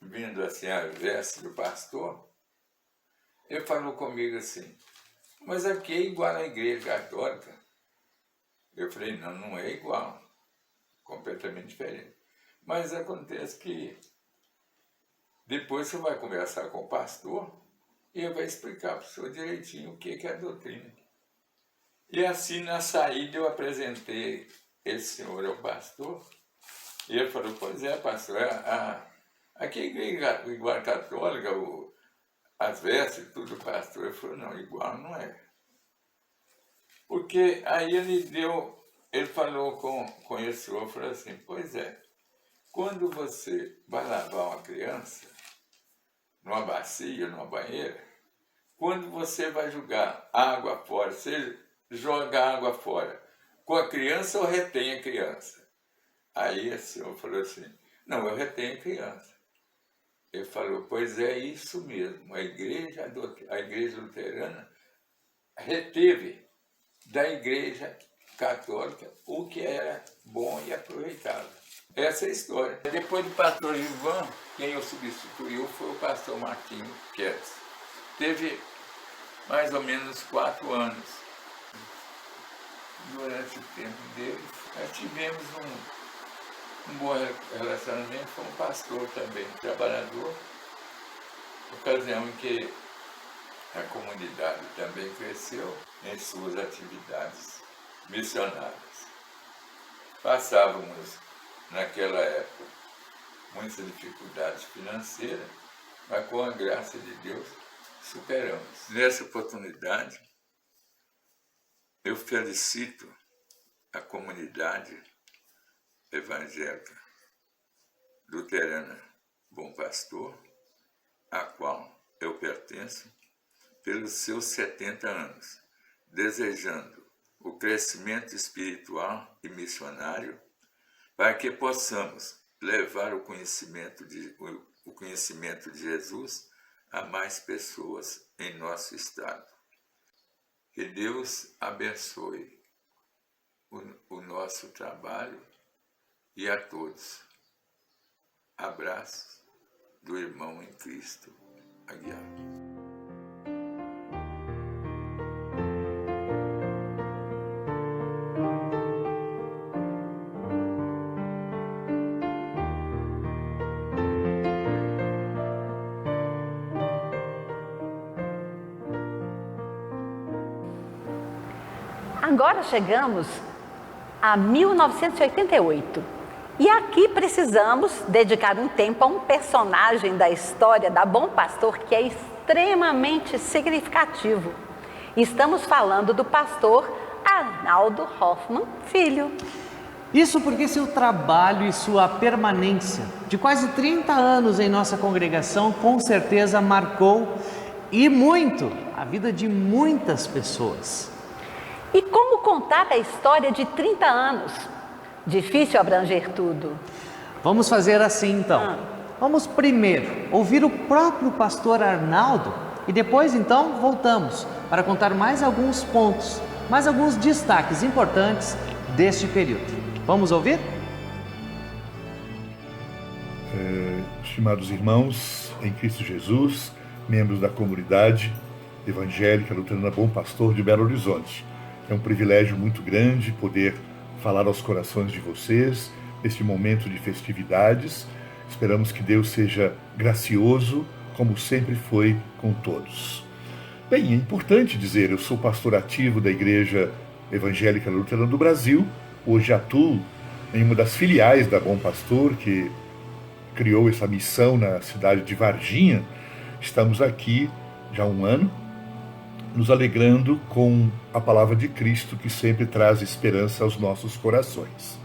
vindo assim a veste do pastor, ele falou comigo assim, mas aqui é igual à igreja católica. Eu falei, não é igual, completamente diferente. Mas acontece que depois você vai conversar com o pastor e ele vai explicar para o senhor direitinho o que é a doutrina. E assim, na saída, eu apresentei esse senhor ao pastor, e ele falou, pois é, pastor, aqui é a igreja igual católica, as vestes, tudo, pastor. Ele falou, não, igual não é. Porque aí ele falou com esse senhor, falou assim, pois é, quando você vai lavar uma criança, numa bacia, numa banheira, quando você vai jogar água fora, você joga água fora com a criança ou retém a criança? Aí o senhor falou assim, não, eu retenho a criança. Ele falou, pois é isso mesmo, a igreja luterana reteve da igreja católica o que era bom e aproveitável. Essa é a história. Depois do pastor Gilvan, quem o substituiu foi o pastor Martinho Quedes. Teve mais ou menos 4 anos. Durante o tempo dele, nós tivemos um bom relacionamento com o pastor também, trabalhador, ocasião em que a comunidade também cresceu em suas atividades missionárias. Passávamos, naquela época, muitas dificuldades financeiras, mas com a graça de Deus superamos. Nessa oportunidade, eu felicito a comunidade evangélica luterana Bom Pastor, a qual eu pertenço, pelos seus 70 anos, desejando o crescimento espiritual e missionário para que possamos levar o conhecimento de Jesus a mais pessoas em nosso estado. Que Deus abençoe o nosso trabalho e a todos. Abraços do irmão em Cristo, Aguiar. Agora chegamos a 1988 e aqui precisamos dedicar um tempo a um personagem da história da Bom Pastor que é extremamente significativo. Estamos falando do pastor Arnaldo Hoffmann Filho. Isso porque seu trabalho e sua permanência de quase 30 anos em nossa congregação com certeza marcou e muito a vida de muitas pessoas. E como contar a história de 30 anos? Difícil abranger tudo. Vamos fazer assim então. Vamos primeiro ouvir o próprio pastor Arnaldo e depois então voltamos para contar mais alguns pontos, mais alguns destaques importantes deste período. Vamos ouvir? Estimados irmãos em Cristo Jesus, membros da comunidade evangélica luterana Bom Pastor de Belo Horizonte. É um privilégio muito grande poder falar aos corações de vocês neste momento de festividades. Esperamos que Deus seja gracioso, como sempre foi com todos. Bem, é importante dizer, eu sou pastor ativo da Igreja Evangélica Luterana do Brasil. Hoje atuo em uma das filiais da Bom Pastor, que criou essa missão na cidade de Varginha. Estamos aqui já há um ano, nos alegrando com a palavra de Cristo, que sempre traz esperança aos nossos corações.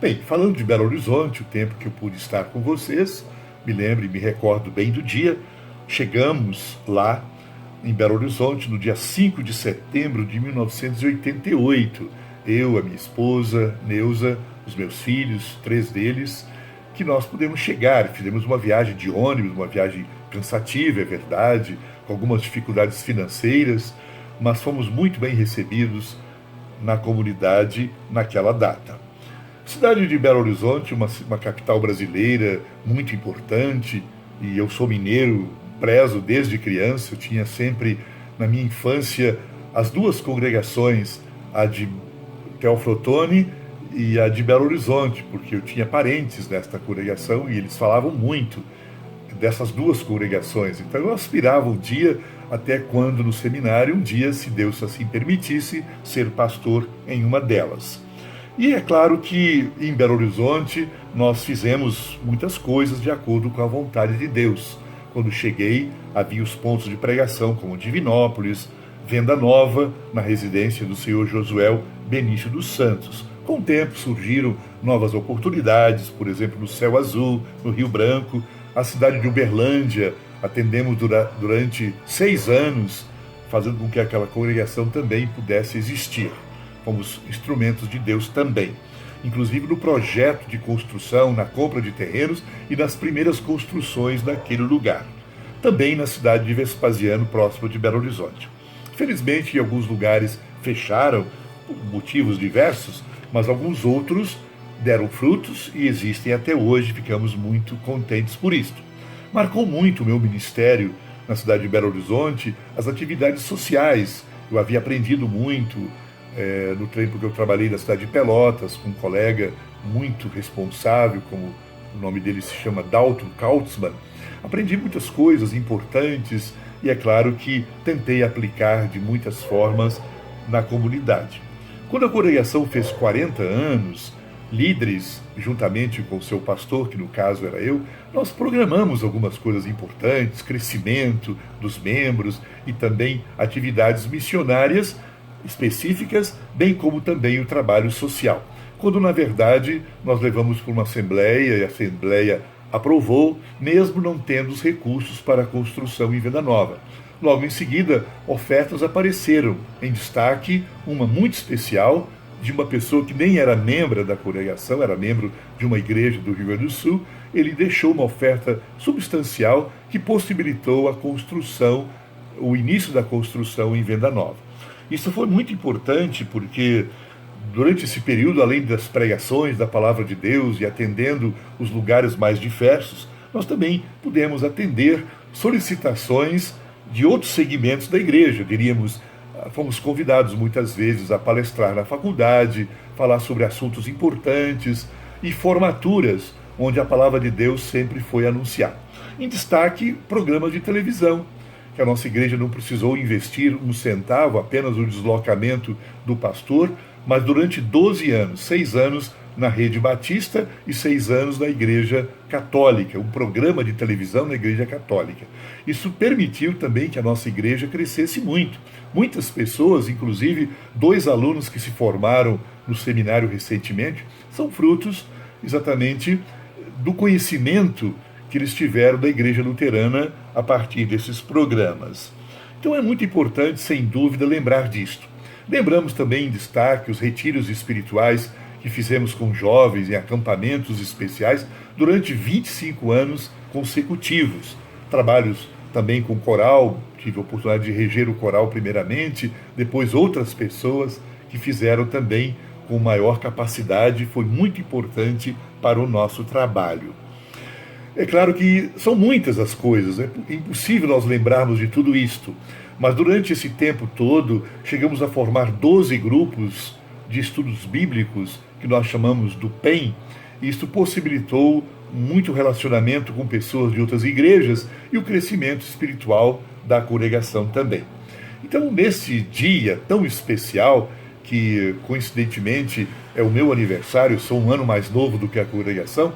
Bem, falando de Belo Horizonte, o tempo que eu pude estar com vocês, me lembro e me recordo bem do dia, chegamos lá em Belo Horizonte no dia 5 de setembro de 1988. Eu, a minha esposa, Neuza, os meus filhos, 3 deles, que nós pudemos chegar. Fizemos uma viagem de ônibus, uma viagem cansativa, é verdade, com algumas dificuldades financeiras, mas fomos muito bem recebidos na comunidade naquela data. Cidade de Belo Horizonte, uma capital brasileira muito importante, e eu sou mineiro, prezo desde criança. Eu tinha sempre, na minha infância, as 2 congregações, a de Teoflotone e a de Belo Horizonte, porque eu tinha parentes nesta congregação e eles falavam muito dessas 2 congregações. Então eu aspirava um dia, até quando no seminário, um dia, se Deus assim permitisse, ser pastor em uma delas. E é claro que em Belo Horizonte nós fizemos muitas coisas de acordo com a vontade de Deus. Quando cheguei, havia os pontos de pregação como Divinópolis, Venda Nova, na residência do senhor Josué Benício dos Santos. Com o tempo surgiram novas oportunidades, por exemplo, no Céu Azul, no Rio Branco, a cidade de Uberlândia. Atendemos durante 6 anos, fazendo com que aquela congregação também pudesse existir. Fomos instrumentos de Deus também, inclusive no projeto de construção, na compra de terrenos e nas primeiras construções daquele lugar. Também na cidade de Vespasiano, próximo de Belo Horizonte. Felizmente, alguns lugares fecharam por motivos diversos, mas alguns outros deram frutos e existem até hoje. Ficamos muito contentes por isso. Marcou muito o meu ministério na cidade de Belo Horizonte as atividades sociais. Eu havia aprendido muito no tempo que eu trabalhei na cidade de Pelotas, com um colega muito responsável, como o nome dele se chama Dalton Kautzmann. Aprendi muitas coisas importantes e é claro que tentei aplicar de muitas formas na comunidade. Quando a congregação fez 40 anos, líderes, juntamente com o seu pastor, que no caso era eu, nós programamos algumas coisas importantes, crescimento dos membros e também atividades missionárias específicas, bem como também o trabalho social. Quando, na verdade, nós levamos para uma assembleia e a assembleia aprovou, mesmo não tendo os recursos para a construção em Venda Nova. Logo em seguida, ofertas apareceram, em destaque uma muito especial, de uma pessoa que nem era membro da congregação, era membro de uma igreja do Rio Grande do Sul. Ele deixou uma oferta substancial que possibilitou a construção, o início da construção em Venda Nova. Isso foi muito importante porque durante esse período, além das pregações da palavra de Deus e atendendo os lugares mais diversos, nós também pudemos atender solicitações de outros segmentos da igreja. Diríamos, fomos convidados muitas vezes a palestrar na faculdade, falar sobre assuntos importantes e formaturas, onde a palavra de Deus sempre foi anunciada. Em destaque, programas de televisão, que a nossa igreja não precisou investir um centavo, apenas o deslocamento do pastor, mas durante 12 anos, 6 anos na Rede Batista e 6 anos na Igreja Católica, um programa de televisão na Igreja Católica. Isso permitiu também que a nossa igreja crescesse muito. Muitas pessoas, inclusive 2 alunos que se formaram no seminário recentemente, são frutos exatamente do conhecimento que eles tiveram da Igreja Luterana a partir desses programas. Então é muito importante, sem dúvida, lembrar disto. Lembramos também em destaque os retiros espirituais que fizemos com jovens em acampamentos especiais durante 25 anos consecutivos. Trabalhos também com coral, tive a oportunidade de reger o coral primeiramente, depois outras pessoas que fizeram também com maior capacidade, foi muito importante para o nosso trabalho. É claro que são muitas as coisas, é impossível nós lembrarmos de tudo isto, mas durante esse tempo todo chegamos a formar 12 grupos de estudos bíblicos, que nós chamamos do PEN, e isto possibilitou muito relacionamento com pessoas de outras igrejas e o crescimento espiritual da congregação também. Então, nesse dia tão especial, que coincidentemente é o meu aniversário, sou um ano mais novo do que a congregação,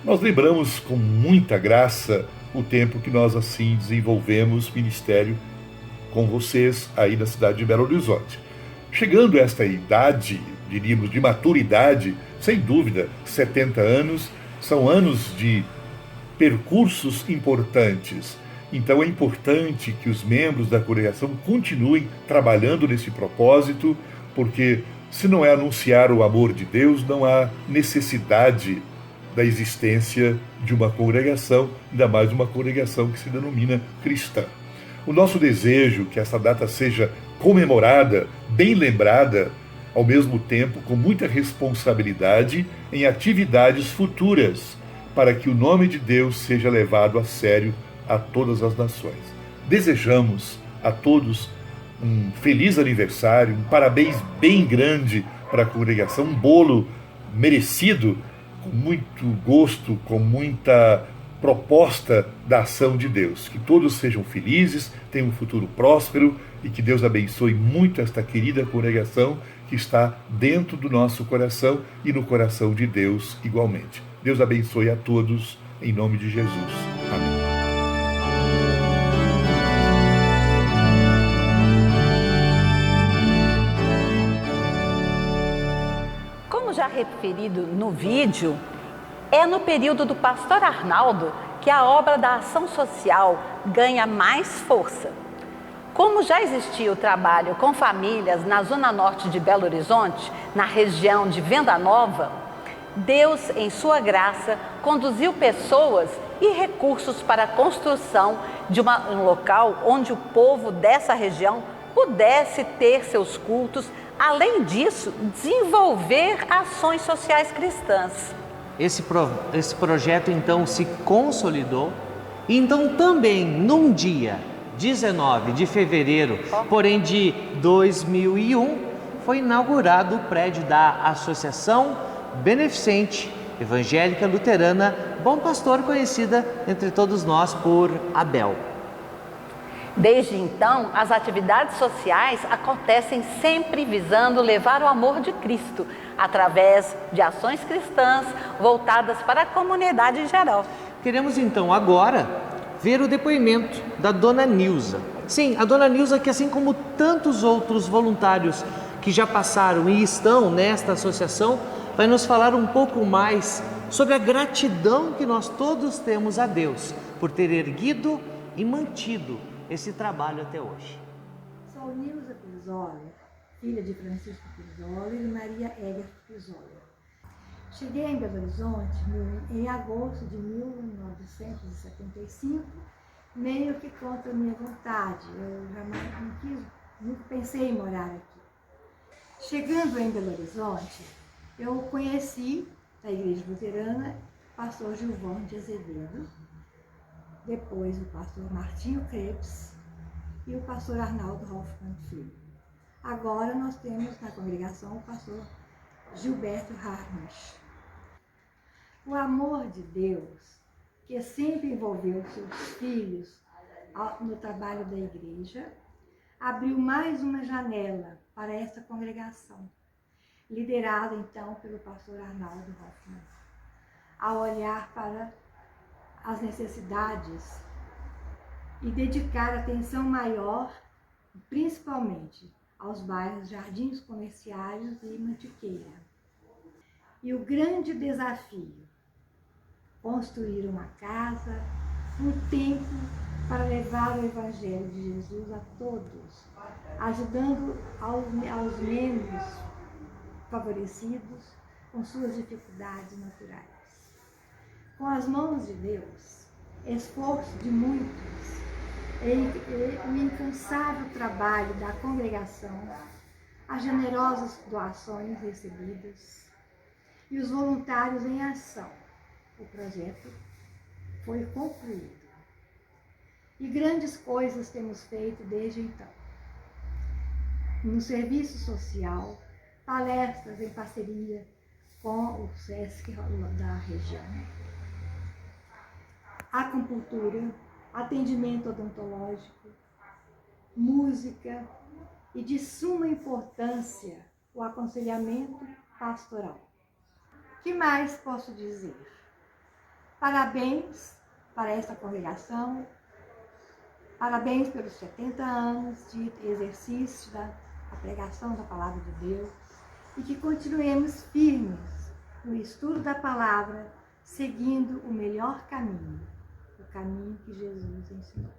nós lembramos com muita graça o tempo que nós assim desenvolvemos ministério com vocês aí na cidade de Belo Horizonte. Chegando a esta idade, diríamos, de maturidade, sem dúvida, 70 anos, são anos de percursos importantes. Então é importante que os membros da congregação continuem trabalhando nesse propósito, porque se não é anunciar o amor de Deus, não há necessidade da existência de uma congregação, ainda mais uma congregação que se denomina cristã. O nosso desejo que essa data seja comemorada, bem lembrada, ao mesmo tempo com muita responsabilidade em atividades futuras, para que o nome de Deus seja levado a sério a todas as nações. Desejamos a todos um feliz aniversário, um parabéns bem grande para a congregação, um bolo merecido, com muito gosto, com muita proposta da ação de Deus. Que todos sejam felizes, tenham um futuro próspero e que Deus abençoe muito esta querida congregação que está dentro do nosso coração e no coração de Deus igualmente. Deus abençoe a todos, em nome de Jesus. Amém. Como já referido no vídeo, é no período do pastor Arnaldo que a obra da ação social ganha mais força. Como já existia o trabalho com famílias na zona norte de Belo Horizonte, na região de Venda Nova, Deus, em sua graça, conduziu pessoas e recursos para a construção de um local onde o povo dessa região pudesse ter seus cultos, além disso, desenvolver ações sociais cristãs. Esse projeto então se consolidou, e então também num dia 19 de fevereiro, porém de 2001, foi inaugurado o prédio da Associação Beneficente Evangélica Luterana Bom Pastor, conhecida entre todos nós por ABEL. Desde então, as atividades sociais acontecem sempre visando levar o amor de Cristo, através de ações cristãs voltadas para a comunidade em geral. Queremos então agora ver o depoimento da dona Nilza. Sim, a dona Nilza, que assim como tantos outros voluntários que já passaram e estão nesta associação, vai nos falar um pouco mais sobre a gratidão que nós todos temos a Deus por ter erguido e mantido esse trabalho até hoje. Sou Nilza Pizzoli, filha de Francisco Pizzoli e Maria Egert Pizzoli. Cheguei em Belo Horizonte em agosto de 1975, meio que contra a minha vontade. Eu jamais nunca pensei em morar aqui. Chegando em Belo Horizonte, eu conheci a Igreja Luterana o pastor Gilvão de Azevedo, depois o pastor Martinho Krebs e o pastor Arnaldo Hoffmann Filho. Agora nós temos na congregação o pastor Gilberto Harnisch. O amor de Deus, que sempre envolveu seus filhos no trabalho da igreja, abriu mais uma janela para esta congregação, liderada então pelo pastor Arnaldo Hoffmann, a olhar para as necessidades e dedicar atenção maior, principalmente aos bairros Jardins Comerciais e Mantiqueira. E o grande desafio, construir uma casa, um templo para levar o Evangelho de Jesus a todos, ajudando aos menos favorecidos com suas dificuldades naturais. Com as mãos de Deus, esforço de muitos e o incansável trabalho da congregação, as generosas doações recebidas e os voluntários em ação, o projeto foi concluído. E grandes coisas temos feito desde então. No serviço social, palestras em parceria com o SESC da região, acupuntura, atendimento odontológico, música e, de suma importância, o aconselhamento pastoral. O que mais posso dizer? Parabéns para esta congregação, parabéns pelos 70 anos de exercício da pregação da Palavra de Deus e que continuemos firmes no estudo da Palavra, seguindo o melhor caminho, o caminho que Jesus ensinou.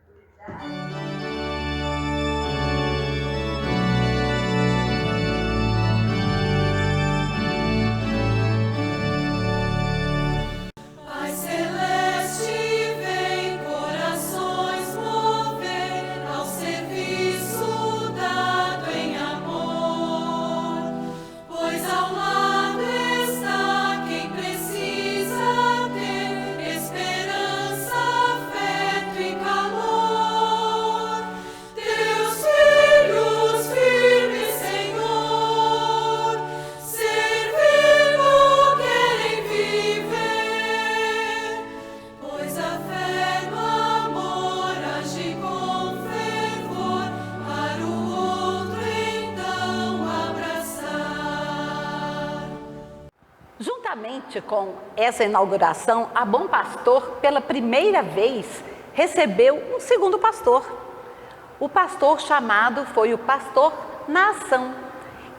Juntamente com essa inauguração, a Bom Pastor, pela primeira vez, recebeu um segundo pastor. O pastor chamado foi o pastor Nação,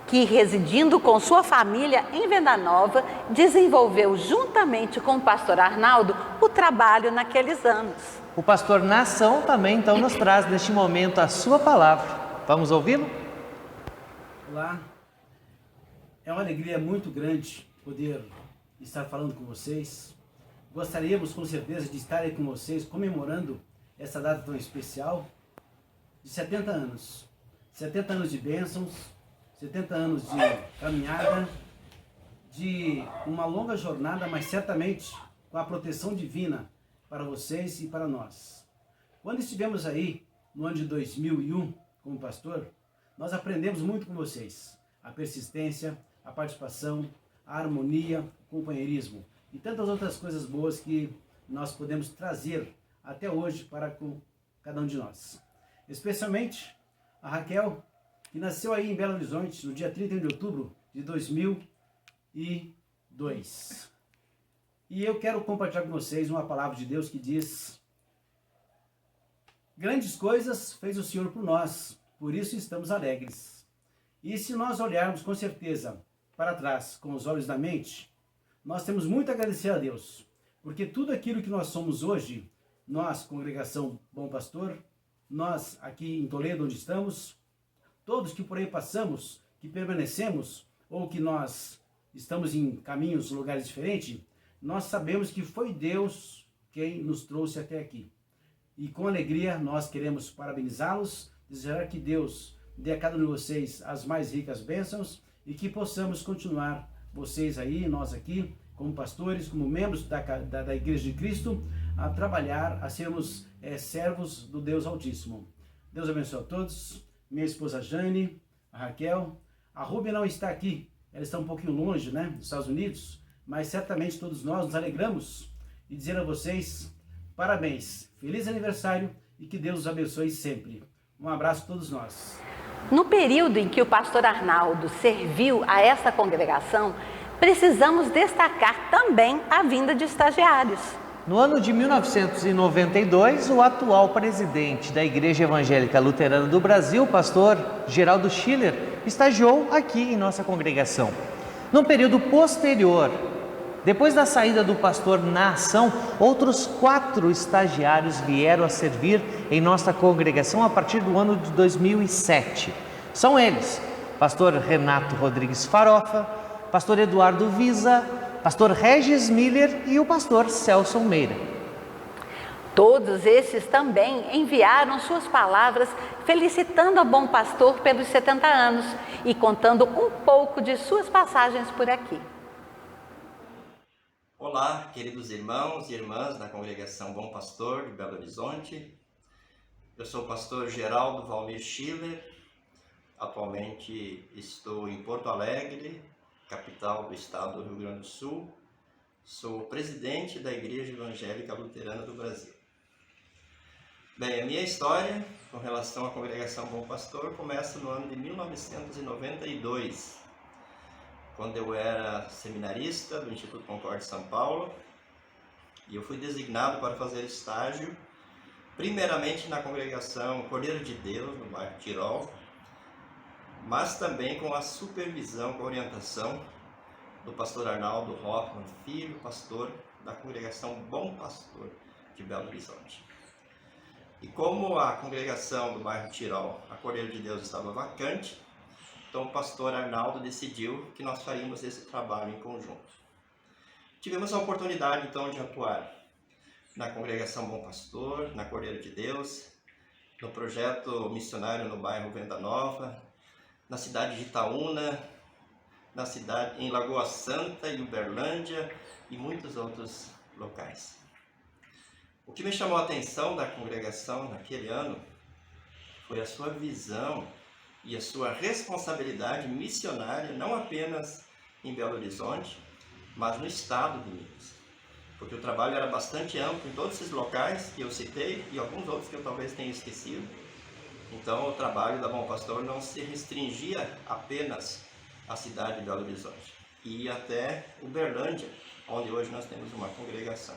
que, residindo com sua família em Venda Nova, desenvolveu, juntamente com o pastor Arnaldo, o trabalho naqueles anos. O pastor Nação também, então, nos traz neste momento a sua palavra. Vamos ouvi-lo? Olá, é uma alegria muito grande poder estar falando com vocês. Gostaríamos com certeza de estar aí com vocês comemorando essa data tão especial de 70 anos. 70 anos de bênçãos, 70 anos de caminhada, de uma longa jornada, mas certamente com a proteção divina para vocês e para nós. Quando estivemos aí no ano de 2001 como pastor, nós aprendemos muito com vocês. A persistência, a participação, a harmonia, o companheirismo e tantas outras coisas boas que nós podemos trazer até hoje para com cada um de nós. Especialmente a Raquel, que nasceu aí em Belo Horizonte no dia 31 de outubro de 2002. E eu quero compartilhar com vocês uma palavra de Deus que diz: Grandes coisas fez o Senhor por nós, por isso estamos alegres. E se nós olharmos com certeza para trás com os olhos da mente, nós temos muito a agradecer a Deus, porque tudo aquilo que nós somos hoje, nós, Congregação Bom Pastor, nós aqui em Toledo onde estamos, todos que por aí passamos, que permanecemos, ou que nós estamos em caminhos, lugares diferentes, nós sabemos que foi Deus quem nos trouxe até aqui. E com alegria nós queremos parabenizá-los, desejar que Deus dê a cada um de vocês as mais ricas bênçãos e que possamos continuar, vocês aí, nós aqui, como pastores, como membros da Igreja de Cristo, a trabalhar, a sermos servos do Deus Altíssimo. Deus abençoe a todos. Minha esposa Jane, a Raquel, a Rubia não está aqui, ela está um pouquinho longe, né, dos Estados Unidos, mas certamente todos nós nos alegramos e dizer a vocês parabéns, feliz aniversário e que Deus os abençoe sempre. Um abraço a todos nós. No período em que o pastor Arnaldo serviu a esta congregação, precisamos destacar também a vinda de estagiários. No ano de 1992, o atual presidente da Igreja Evangélica Luterana do Brasil, o pastor Geraldo Schiller, estagiou aqui em nossa congregação. No período posterior, depois da saída do pastor na ação, outros 4 estagiários vieram a servir em nossa congregação a partir do ano de 2007. São eles, pastor Renato Rodrigues Farofa, pastor Eduardo Visa, pastor Regis Miller e o pastor Celso Meira. Todos esses também enviaram suas palavras felicitando a Bom Pastor pelos 70 anos e contando um pouco de suas passagens por aqui. Olá, queridos irmãos e irmãs da Congregação Bom Pastor de Belo Horizonte. Eu sou o pastor Geraldo Valmir Schiller. Atualmente estou em Porto Alegre, capital do estado do Rio Grande do Sul. Sou presidente da Igreja Evangélica Luterana do Brasil. Bem, a minha história com relação à Congregação Bom Pastor começa no ano de 1992, quando eu era seminarista do Instituto Concórdia de São Paulo, e eu fui designado para fazer estágio, primeiramente na Congregação Cordeiro de Deus, no bairro Tirol, mas também com a supervisão, com a orientação do pastor Arnaldo Hoffmann, filho, pastor da Congregação Bom Pastor de Belo Horizonte. E como a congregação do bairro Tirol, a Cordeiro de Deus, estava vacante, então o pastor Arnaldo decidiu que nós faríamos esse trabalho em conjunto. Tivemos a oportunidade então de atuar na Congregação Bom Pastor, na Cordeiro de Deus, no projeto missionário no bairro Venda Nova, na cidade de Itaúna, na cidade em Lagoa Santa e Uberlândia e muitos outros locais. O que me chamou a atenção da congregação naquele ano foi a sua visão e a sua responsabilidade missionária, não apenas em Belo Horizonte, mas no estado de Minas. Porque o trabalho era bastante amplo em todos esses locais que eu citei e alguns outros que eu talvez tenha esquecido. Então o trabalho da Bom Pastor não se restringia apenas à cidade de Belo Horizonte, e ia até Uberlândia, onde hoje nós temos uma congregação.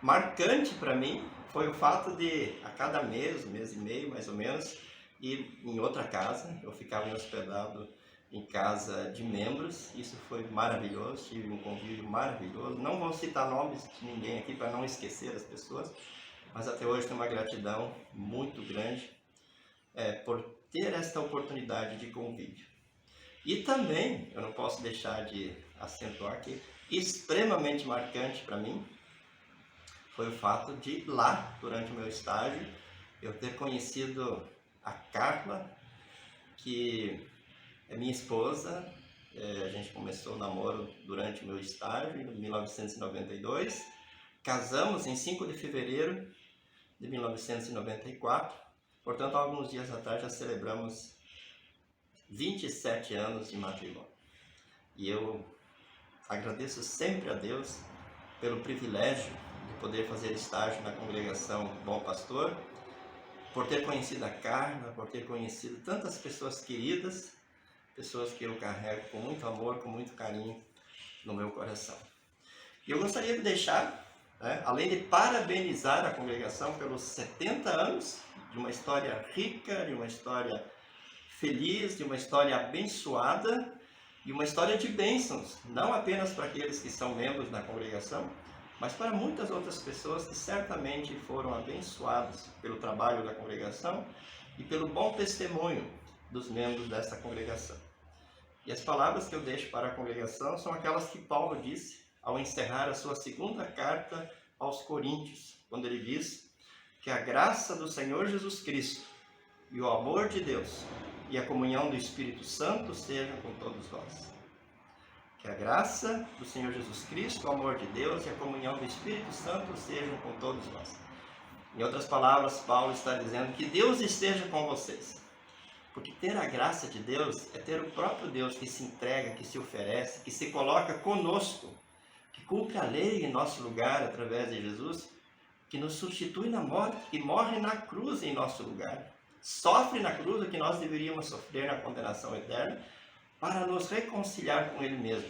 Marcante para mim foi o fato de, a cada mês e meio mais ou menos, ir em outra casa. Eu ficava hospedado em casa de membros, isso foi maravilhoso, tive um convívio maravilhoso. Não vou citar nomes de ninguém aqui para não esquecer as pessoas, mas até hoje tenho uma gratidão muito grande por ter esta oportunidade de convívio. E também, eu não posso deixar de acentuar que extremamente marcante para mim foi o fato de lá, durante o meu estágio, eu ter conhecido a Carla, que é minha esposa. A gente começou o namoro durante o meu estágio, em 1992. Casamos em 5 de fevereiro de 1994. Portanto, alguns dias atrás já celebramos 27 anos de matrimônio. E eu agradeço sempre a Deus pelo privilégio de poder fazer estágio na Congregação Bom Pastor, por ter conhecido a Carla, por ter conhecido tantas pessoas queridas, pessoas que eu carrego com muito amor, com muito carinho no meu coração. E eu gostaria de deixar né? Além de parabenizar a congregação pelos 70 anos de uma história rica, de uma história feliz, de uma história abençoada, e uma história de bênçãos, não apenas para aqueles que são membros da congregação, mas para muitas outras pessoas que certamente foram abençoadas pelo trabalho da congregação e pelo bom testemunho dos membros dessa congregação. E as palavras que eu deixo para a congregação são aquelas que Paulo disse ao encerrar a sua segunda carta aos Coríntios, quando ele diz que a graça do Senhor Jesus Cristo e o amor de Deus e a comunhão do Espírito Santo sejam com todos nós. Que a graça do Senhor Jesus Cristo, o amor de Deus e a comunhão do Espírito Santo sejam com todos nós. Em outras palavras, Paulo está dizendo que Deus esteja com vocês. Porque ter a graça de Deus é ter o próprio Deus que se entrega, que se oferece, que se coloca conosco, que cumpre a lei em nosso lugar através de Jesus, que nos substitui na morte, que morre na cruz em nosso lugar. Sofre na cruz o que nós deveríamos sofrer na condenação eterna, para nos reconciliar com Ele mesmo,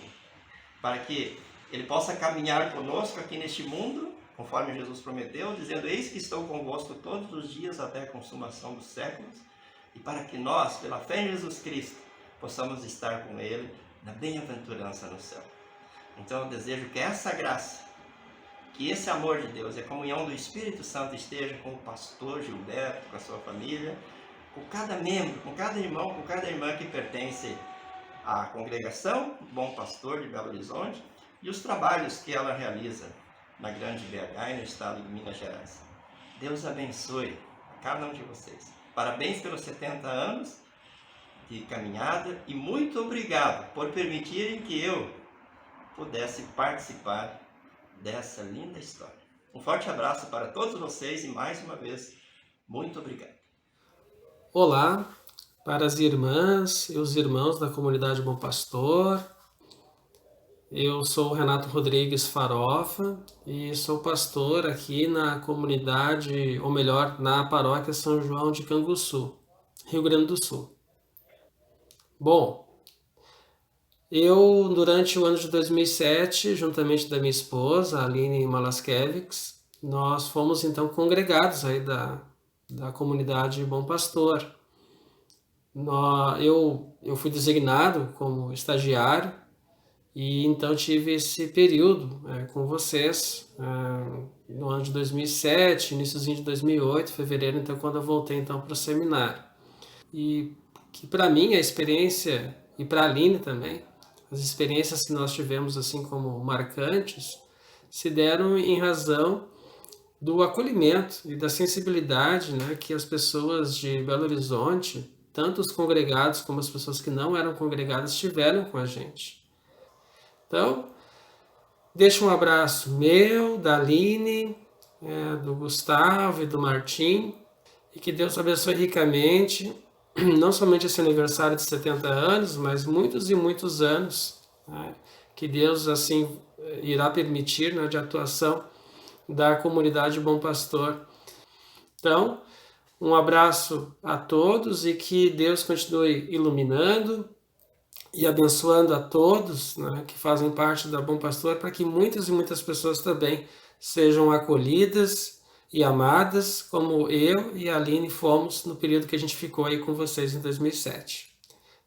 para que Ele possa caminhar conosco aqui neste mundo, conforme Jesus prometeu, dizendo: eis que estou convosco todos os dias até a consumação dos séculos, e para que nós, pela fé em Jesus Cristo, possamos estar com Ele na bem-aventurança no céu. Então eu desejo que essa graça, que esse amor de Deus e a comunhão do Espírito Santo esteja com o pastor Gilberto, com a sua família, com cada membro, com cada irmão, com cada irmã que pertence à congregação Bom Pastor de Belo Horizonte e os trabalhos que ela realiza na Grande BH e no estado de Minas Gerais. Deus abençoe a cada um de vocês. Parabéns pelos 70 anos de caminhada e muito obrigado por permitirem que eu pudesse participar dessa linda história. Um forte abraço para todos vocês e mais uma vez, muito obrigado. Olá para as irmãs e os irmãos da comunidade Bom Pastor. Eu sou o Renato Rodrigues Farofa e sou pastor aqui na comunidade, ou melhor, na paróquia São João de Canguçu, Rio Grande do Sul. Bom, eu, durante o ano de 2007, juntamente da minha esposa, Aline Malaskevix, nós fomos então congregados aí da comunidade Bom Pastor. Eu fui designado como estagiário e então tive esse período com vocês no ano de 2007, iníciozinho de 2008, fevereiro, então quando eu voltei então para o seminário. E que para mim a experiência, e para a Aline também, as experiências que nós tivemos assim como marcantes, se deram em razão do acolhimento e da sensibilidade, né, que as pessoas de Belo Horizonte, tanto os congregados como as pessoas que não eram congregadas, tiveram com a gente. Então, deixo um abraço meu, da Aline, do Gustavo e do Martim, e que Deus abençoe ricamente, não somente esse aniversário de 70 anos, mas muitos e muitos anos, né, que Deus assim irá permitir, né, de atuação da comunidade Bom Pastor. Então, um abraço a todos e que Deus continue iluminando e abençoando a todos, né, que fazem parte da Bom Pastor, para que muitas e muitas pessoas também sejam acolhidas e amadas, como eu e a Aline fomos no período que a gente ficou aí com vocês em 2007.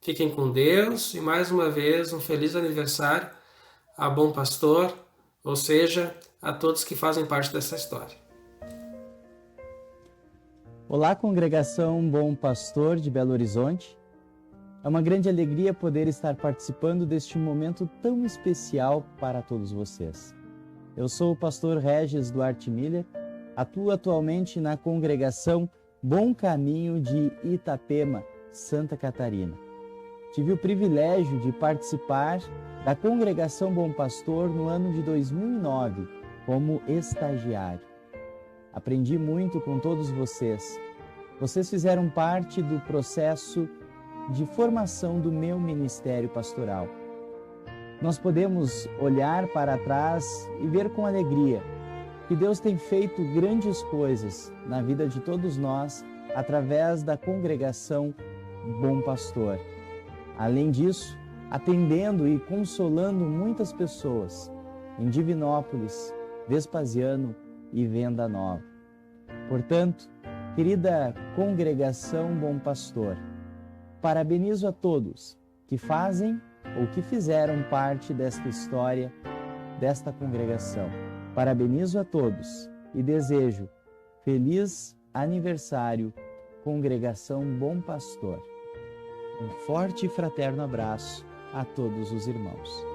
Fiquem com Deus e mais uma vez um feliz aniversário a Bom Pastor, ou seja, a todos que fazem parte dessa história. Olá, congregação Bom Pastor de Belo Horizonte. É uma grande alegria poder estar participando deste momento tão especial para todos vocês. Eu sou o pastor Regis Duarte Miller, atuo atualmente na congregação Bom Caminho de Itapema, Santa Catarina. Tive o privilégio de participar da congregação Bom Pastor no ano de 2009, como estagiário. Aprendi muito com todos vocês. Vocês fizeram parte do processo de formação do meu ministério pastoral. Nós podemos olhar para trás e ver com alegria que Deus tem feito grandes coisas na vida de todos nós através da congregação Bom Pastor. Além disso, atendendo e consolando muitas pessoas em Divinópolis, Vespasiano e Venda Nova. Portanto, querida congregação Bom Pastor, parabenizo a todos que fazem ou que fizeram parte desta história, desta congregação. Parabenizo a todos e desejo feliz aniversário, Congregação Bom Pastor. Um forte e fraterno abraço a todos os irmãos.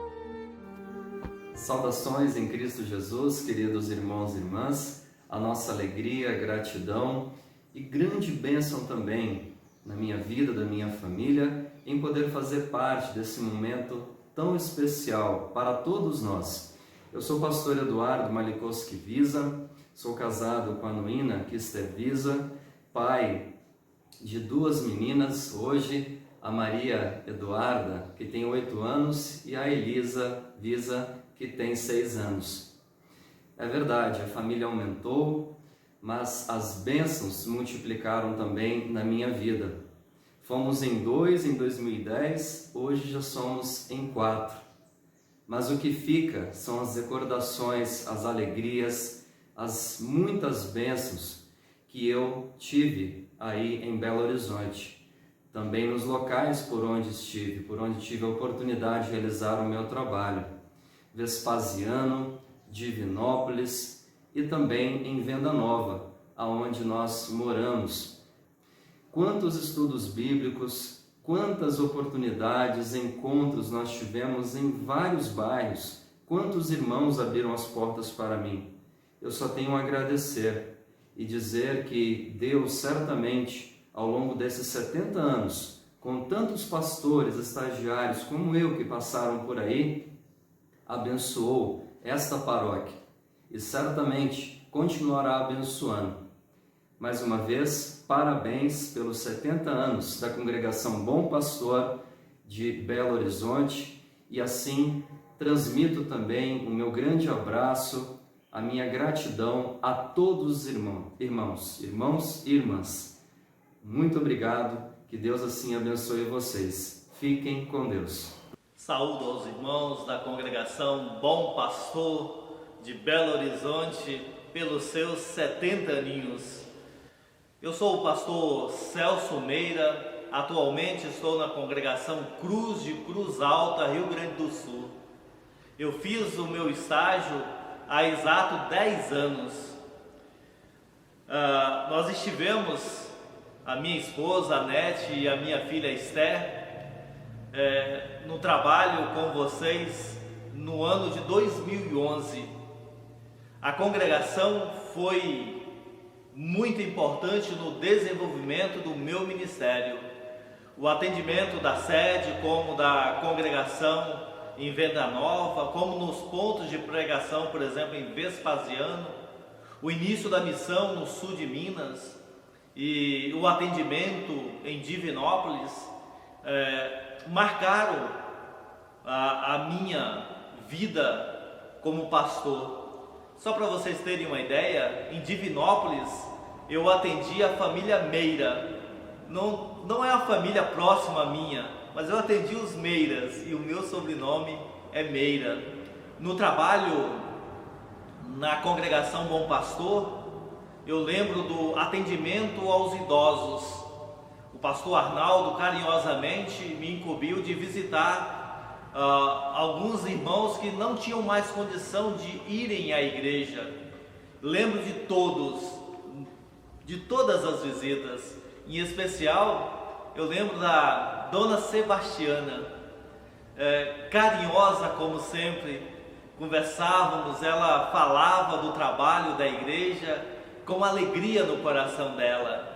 Saudações em Cristo Jesus, queridos irmãos e irmãs. A nossa alegria, gratidão e grande bênção também na minha vida, da minha família, em poder fazer parte desse momento tão especial para todos nós. Eu sou o pastor Eduardo Malikoski Visa, sou casado com a Noina Kister Visa, pai de 2 meninas, hoje a Maria Eduarda, que tem 8 anos, e a Elisa Visa, que tem 6 anos. É verdade, a família aumentou, mas as bênçãos multiplicaram também na minha vida. Fomos em 2 em 2010, hoje já somos em 4. Mas o que fica são as recordações, as alegrias, as muitas bênçãos que eu tive aí em Belo Horizonte. Também nos locais por onde tive a oportunidade de realizar o meu trabalho. Vespasiano, Divinópolis e também em Venda Nova, aonde nós moramos. Quantos estudos bíblicos, quantas oportunidades, encontros nós tivemos em vários bairros, quantos irmãos abriram as portas para mim. Eu só tenho a agradecer e dizer que Deus certamente, ao longo desses 70 anos, com tantos pastores, estagiários como eu que passaram por aí, abençoou esta paróquia e certamente continuará abençoando. Mais uma vez, parabéns pelos 70 anos da Congregação Bom Pastor de Belo Horizonte e assim transmito também o meu grande abraço, a minha gratidão a todos os irmãos e irmãs. Muito obrigado, que Deus assim abençoe vocês. Fiquem com Deus. Saúdo aos irmãos da Congregação Bom Pastor de Belo Horizonte pelos seus 70 aninhos. Eu sou o pastor Celso Meira, atualmente estou na Congregação Cruz de Cruz Alta, Rio Grande do Sul. Eu fiz o meu estágio há exato 10 anos. Nós estivemos, a minha esposa, a Nete, e a minha filha Esther, no trabalho com vocês no ano de 2011. A congregação foi muito importante no desenvolvimento do meu ministério. O atendimento da sede, como da congregação em Venda Nova, como nos pontos de pregação, por exemplo, em Vespasiano, o início da missão no sul de Minas e o atendimento em Divinópolis, marcaram a minha vida como pastor. Só para vocês terem uma ideia, em Divinópolis eu atendi a família Meira. Não é a família próxima minha, mas eu atendi os Meiras e o meu sobrenome é Meira. No trabalho na Congregação Bom Pastor, eu lembro do atendimento aos idosos. O pastor Arnaldo carinhosamente me incumbiu de visitar alguns irmãos que não tinham mais condição de irem à igreja. Lembro de todas as visitas. Em especial, eu lembro da Dona Sebastiana, carinhosa como sempre. Conversávamos, ela falava do trabalho da igreja com alegria no coração dela.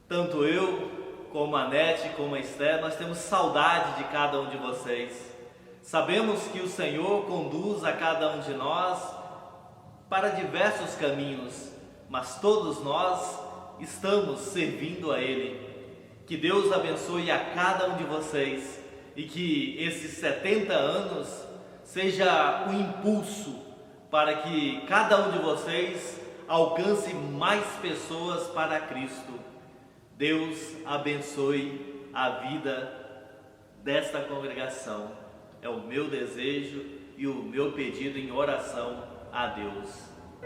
Tanto eu, como a Nete, como a Esther, nós temos saudade de cada um de vocês. Sabemos que o Senhor conduz a cada um de nós para diversos caminhos, mas todos nós estamos servindo a Ele. Que Deus abençoe a cada um de vocês e que esses 70 anos seja um impulso para que cada um de vocês alcance mais pessoas para Cristo. Deus abençoe a vida desta congregação. É o meu desejo e o meu pedido em oração a Deus.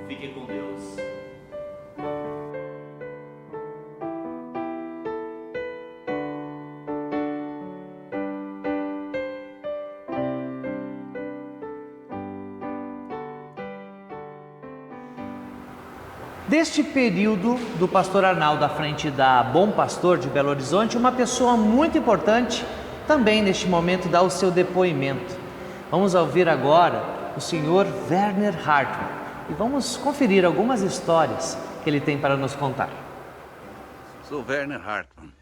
Fiquem com Deus. Deste período do pastor Arnaldo à frente da Bom Pastor de Belo Horizonte, uma pessoa muito importante também neste momento dá o seu depoimento. Vamos ouvir agora o senhor Werner Hartmann e vamos conferir algumas histórias que ele tem para nos contar. Sou Werner Hartmann,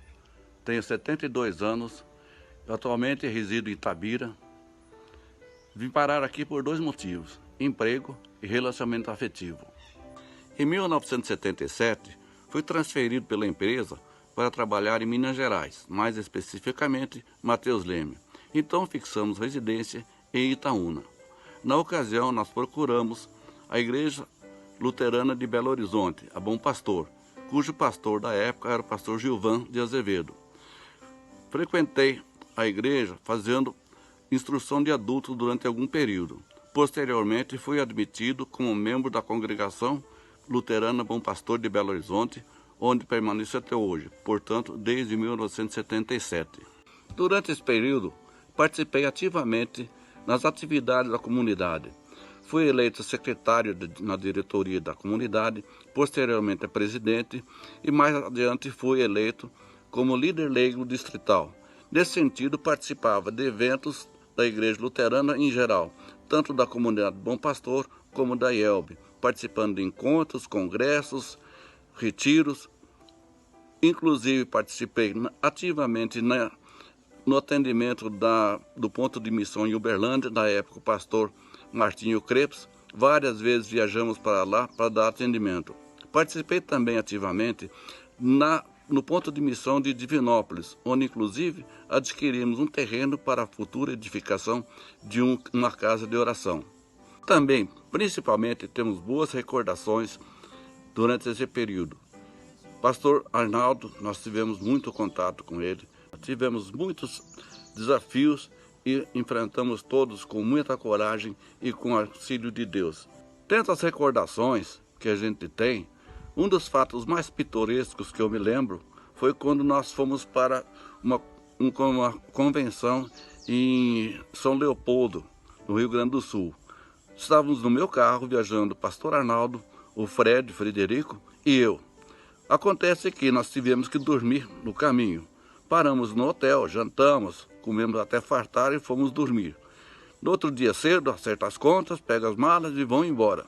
tenho 72 anos, atualmente resido em Itabira. Vim parar aqui por 2 motivos, emprego e relacionamento afetivo. Em 1977, fui transferido pela empresa para trabalhar em Minas Gerais, mais especificamente Mateus Leme. Então fixamos residência em Itaúna. Na ocasião, nós procuramos a Igreja Luterana de Belo Horizonte, a Bom Pastor, cujo pastor da época era o pastor Gilvan de Azevedo. Frequentei a igreja fazendo instrução de adultos durante algum período. Posteriormente, fui admitido como membro da congregação Luterana Bom Pastor de Belo Horizonte, onde permaneço até hoje, portanto, desde 1977. Durante esse período, participei ativamente nas atividades da comunidade. Fui eleito secretário na diretoria da comunidade, posteriormente presidente e mais adiante fui eleito como líder leigo distrital. Nesse sentido, participava de eventos da Igreja Luterana em geral, tanto da comunidade Bom Pastor como da IELB, participando de encontros, congressos, retiros. Inclusive participei ativamente no atendimento do ponto de missão em Uberlândia, na época o pastor Martinho Crepes. Várias vezes viajamos para lá para dar atendimento. Participei também ativamente no ponto de missão de Divinópolis, onde inclusive adquirimos um terreno para a futura edificação de uma casa de oração. Também, principalmente, temos boas recordações durante esse período. Pastor Arnaldo, nós tivemos muito contato com ele, tivemos muitos desafios e enfrentamos todos com muita coragem e com o auxílio de Deus. Dentre as recordações que a gente tem, um dos fatos mais pitorescos que eu me lembro foi quando nós fomos para uma convenção em São Leopoldo, no Rio Grande do Sul. Estávamos no meu carro viajando o pastor Arnaldo, o Frederico e eu. Acontece que nós tivemos que dormir no caminho. Paramos no hotel, jantamos, comemos até fartar e fomos dormir. No outro dia cedo, acerta as contas, pega as malas e vão embora.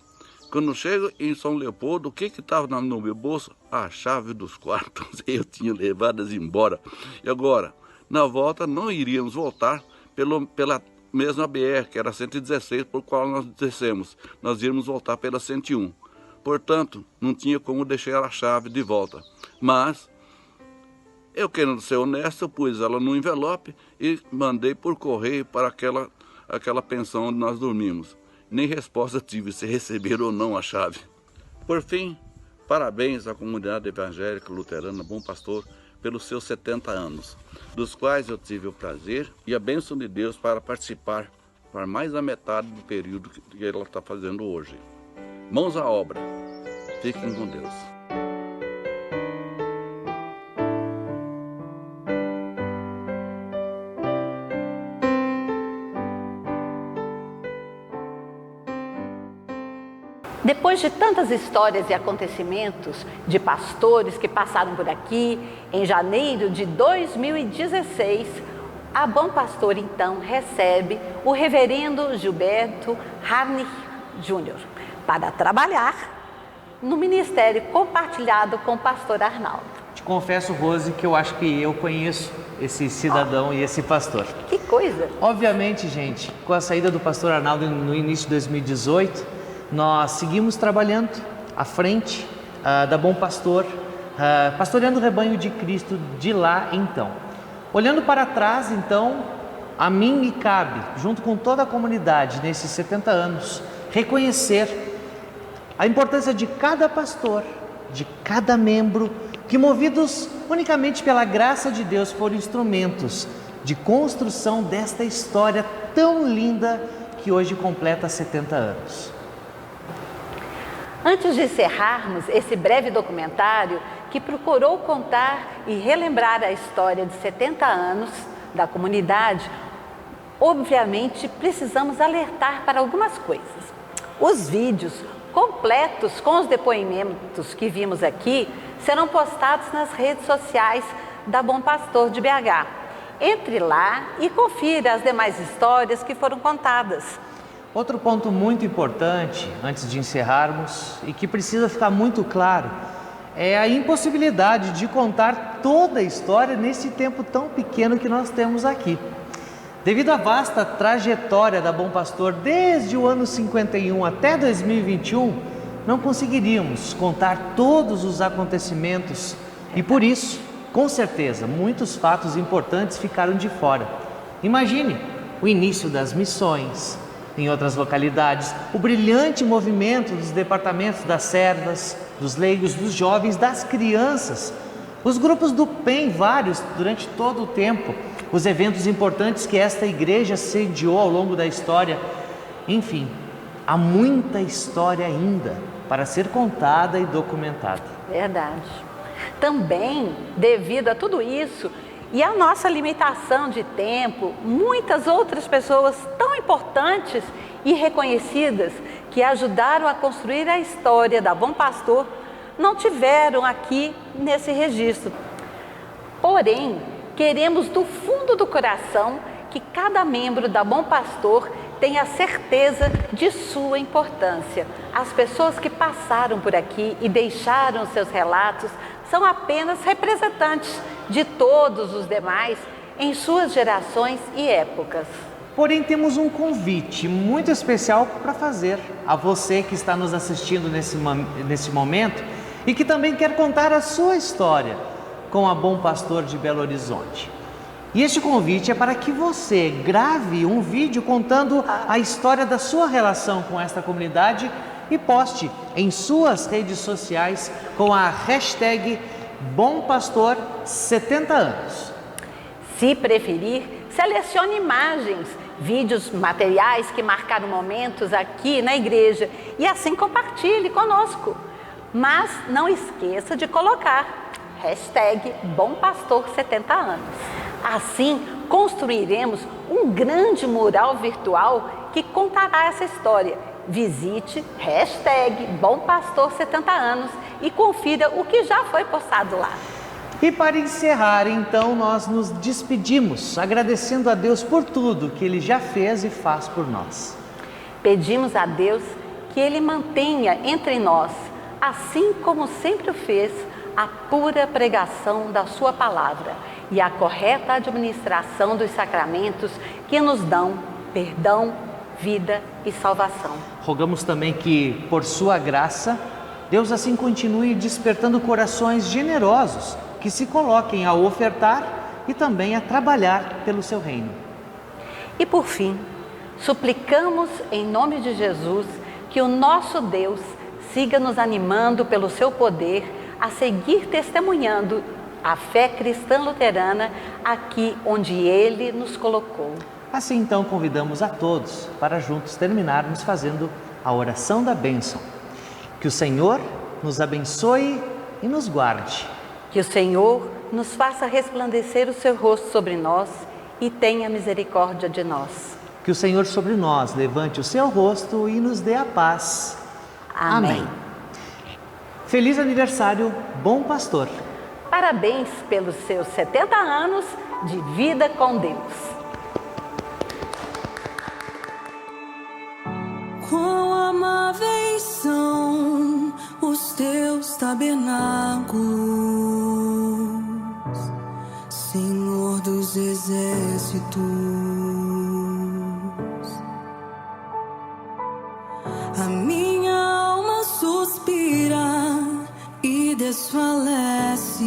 Quando chego em São Leopoldo, o que estava no meu bolso? A chave dos quartos. Eu tinha levado embora. E agora, na volta, não iríamos voltar pela mesma BR, que era 116, por qual nós descemos. Nós íamos voltar pela 101. Portanto, não tinha como deixar a chave de volta. Mas, eu querendo ser honesto, eu pus ela no envelope e mandei por correio para aquela pensão onde nós dormimos. Nem resposta tive se receberam ou não a chave. Por fim, parabéns à comunidade evangélica luterana Bom Pastor pelos seus 70 anos, dos quais eu tive o prazer e a bênção de Deus para participar para mais da metade do período que ela está fazendo hoje. Mãos à obra. Fiquem com Deus. Depois de tantas histórias e acontecimentos de pastores que passaram por aqui, em janeiro de 2016, a Bom Pastor então recebe o reverendo Gilberto Harnich Jr. para trabalhar no ministério compartilhado com o pastor Arnaldo. Te confesso, Rose, que eu acho que eu conheço esse cidadão e esse pastor. Que coisa! Obviamente, gente, com a saída do pastor Arnaldo no início de 2018, nós seguimos trabalhando à frente da Bom Pastor, pastoreando o rebanho de Cristo de lá então. Olhando para trás, então, a mim me cabe, junto com toda a comunidade, nesses 70 anos, reconhecer a importância de cada pastor, de cada membro, que movidos unicamente pela graça de Deus foram instrumentos de construção desta história tão linda que hoje completa 70 anos. Antes de encerrarmos esse breve documentário que procurou contar e relembrar a história de 70 anos da comunidade, obviamente precisamos alertar para algumas coisas. Os vídeos completos com os depoimentos que vimos aqui serão postados nas redes sociais da Bom Pastor de BH. Entre lá e confira as demais histórias que foram contadas. Outro ponto muito importante, antes de encerrarmos, e que precisa ficar muito claro, é a impossibilidade de contar toda a história nesse tempo tão pequeno que nós temos aqui. Devido à vasta trajetória da Bom Pastor desde o ano 51 até 2021, não conseguiríamos contar todos os acontecimentos e por isso, com certeza, muitos fatos importantes ficaram de fora. Imagine o início das missões em outras localidades, o brilhante movimento dos departamentos das servas, dos leigos, dos jovens, das crianças, os grupos do PEN, vários durante todo o tempo, os eventos importantes que esta igreja sediou ao longo da história. Enfim, há muita história ainda para ser contada e documentada. Verdade. Também, devido a tudo isso e a nossa limitação de tempo, muitas outras pessoas tão importantes e reconhecidas que ajudaram a construir a história da Bom Pastor não tiveram aqui nesse registro. Porém, queremos do fundo do coração que cada membro da Bom Pastor tenha certeza de sua importância. As pessoas que passaram por aqui e deixaram seus relatos são apenas representantes de todos os demais em suas gerações e épocas. Porém, temos um convite muito especial para fazer a você que está nos assistindo nesse momento e que também quer contar a sua história com a Bom Pastor de Belo Horizonte. E este convite é para que você grave um vídeo contando a história da sua relação com esta comunidade e poste em suas redes sociais com a hashtag Bom Pastor 70 anos. Se preferir, selecione imagens, vídeos, materiais que marcaram momentos aqui na igreja e assim compartilhe conosco. Mas não esqueça de colocar hashtag Bom Pastor 70 anos. Assim, construiremos um grande mural virtual que contará essa história. Visite hashtag Bom Pastor 70 anos e confira o que já foi postado lá. E para encerrar, então, nós nos despedimos, agradecendo a Deus por tudo que Ele já fez e faz por nós. Pedimos a Deus que Ele mantenha entre nós, assim como sempre o fez, a pura pregação da sua palavra e a correta administração dos sacramentos que nos dão perdão, vida e salvação. Rogamos também que, por sua graça, Deus assim continue despertando corações generosos que se coloquem a ofertar e também a trabalhar pelo seu reino. E por fim, suplicamos em nome de Jesus que o nosso Deus siga nos animando pelo seu poder a seguir testemunhando a fé cristã luterana aqui onde Ele nos colocou. Assim então convidamos a todos para juntos terminarmos fazendo a oração da bênção. Que o Senhor nos abençoe e nos guarde. Que o Senhor nos faça resplandecer o seu rosto sobre nós e tenha misericórdia de nós. Que o Senhor sobre nós levante o seu rosto e nos dê a paz. Amém. Feliz aniversário, Bom Pastor. Parabéns pelos seus 70 anos de vida com Deus. Quão amáveis são os teus tabernáculos, Senhor dos exércitos. A minha alma suspira e desfalece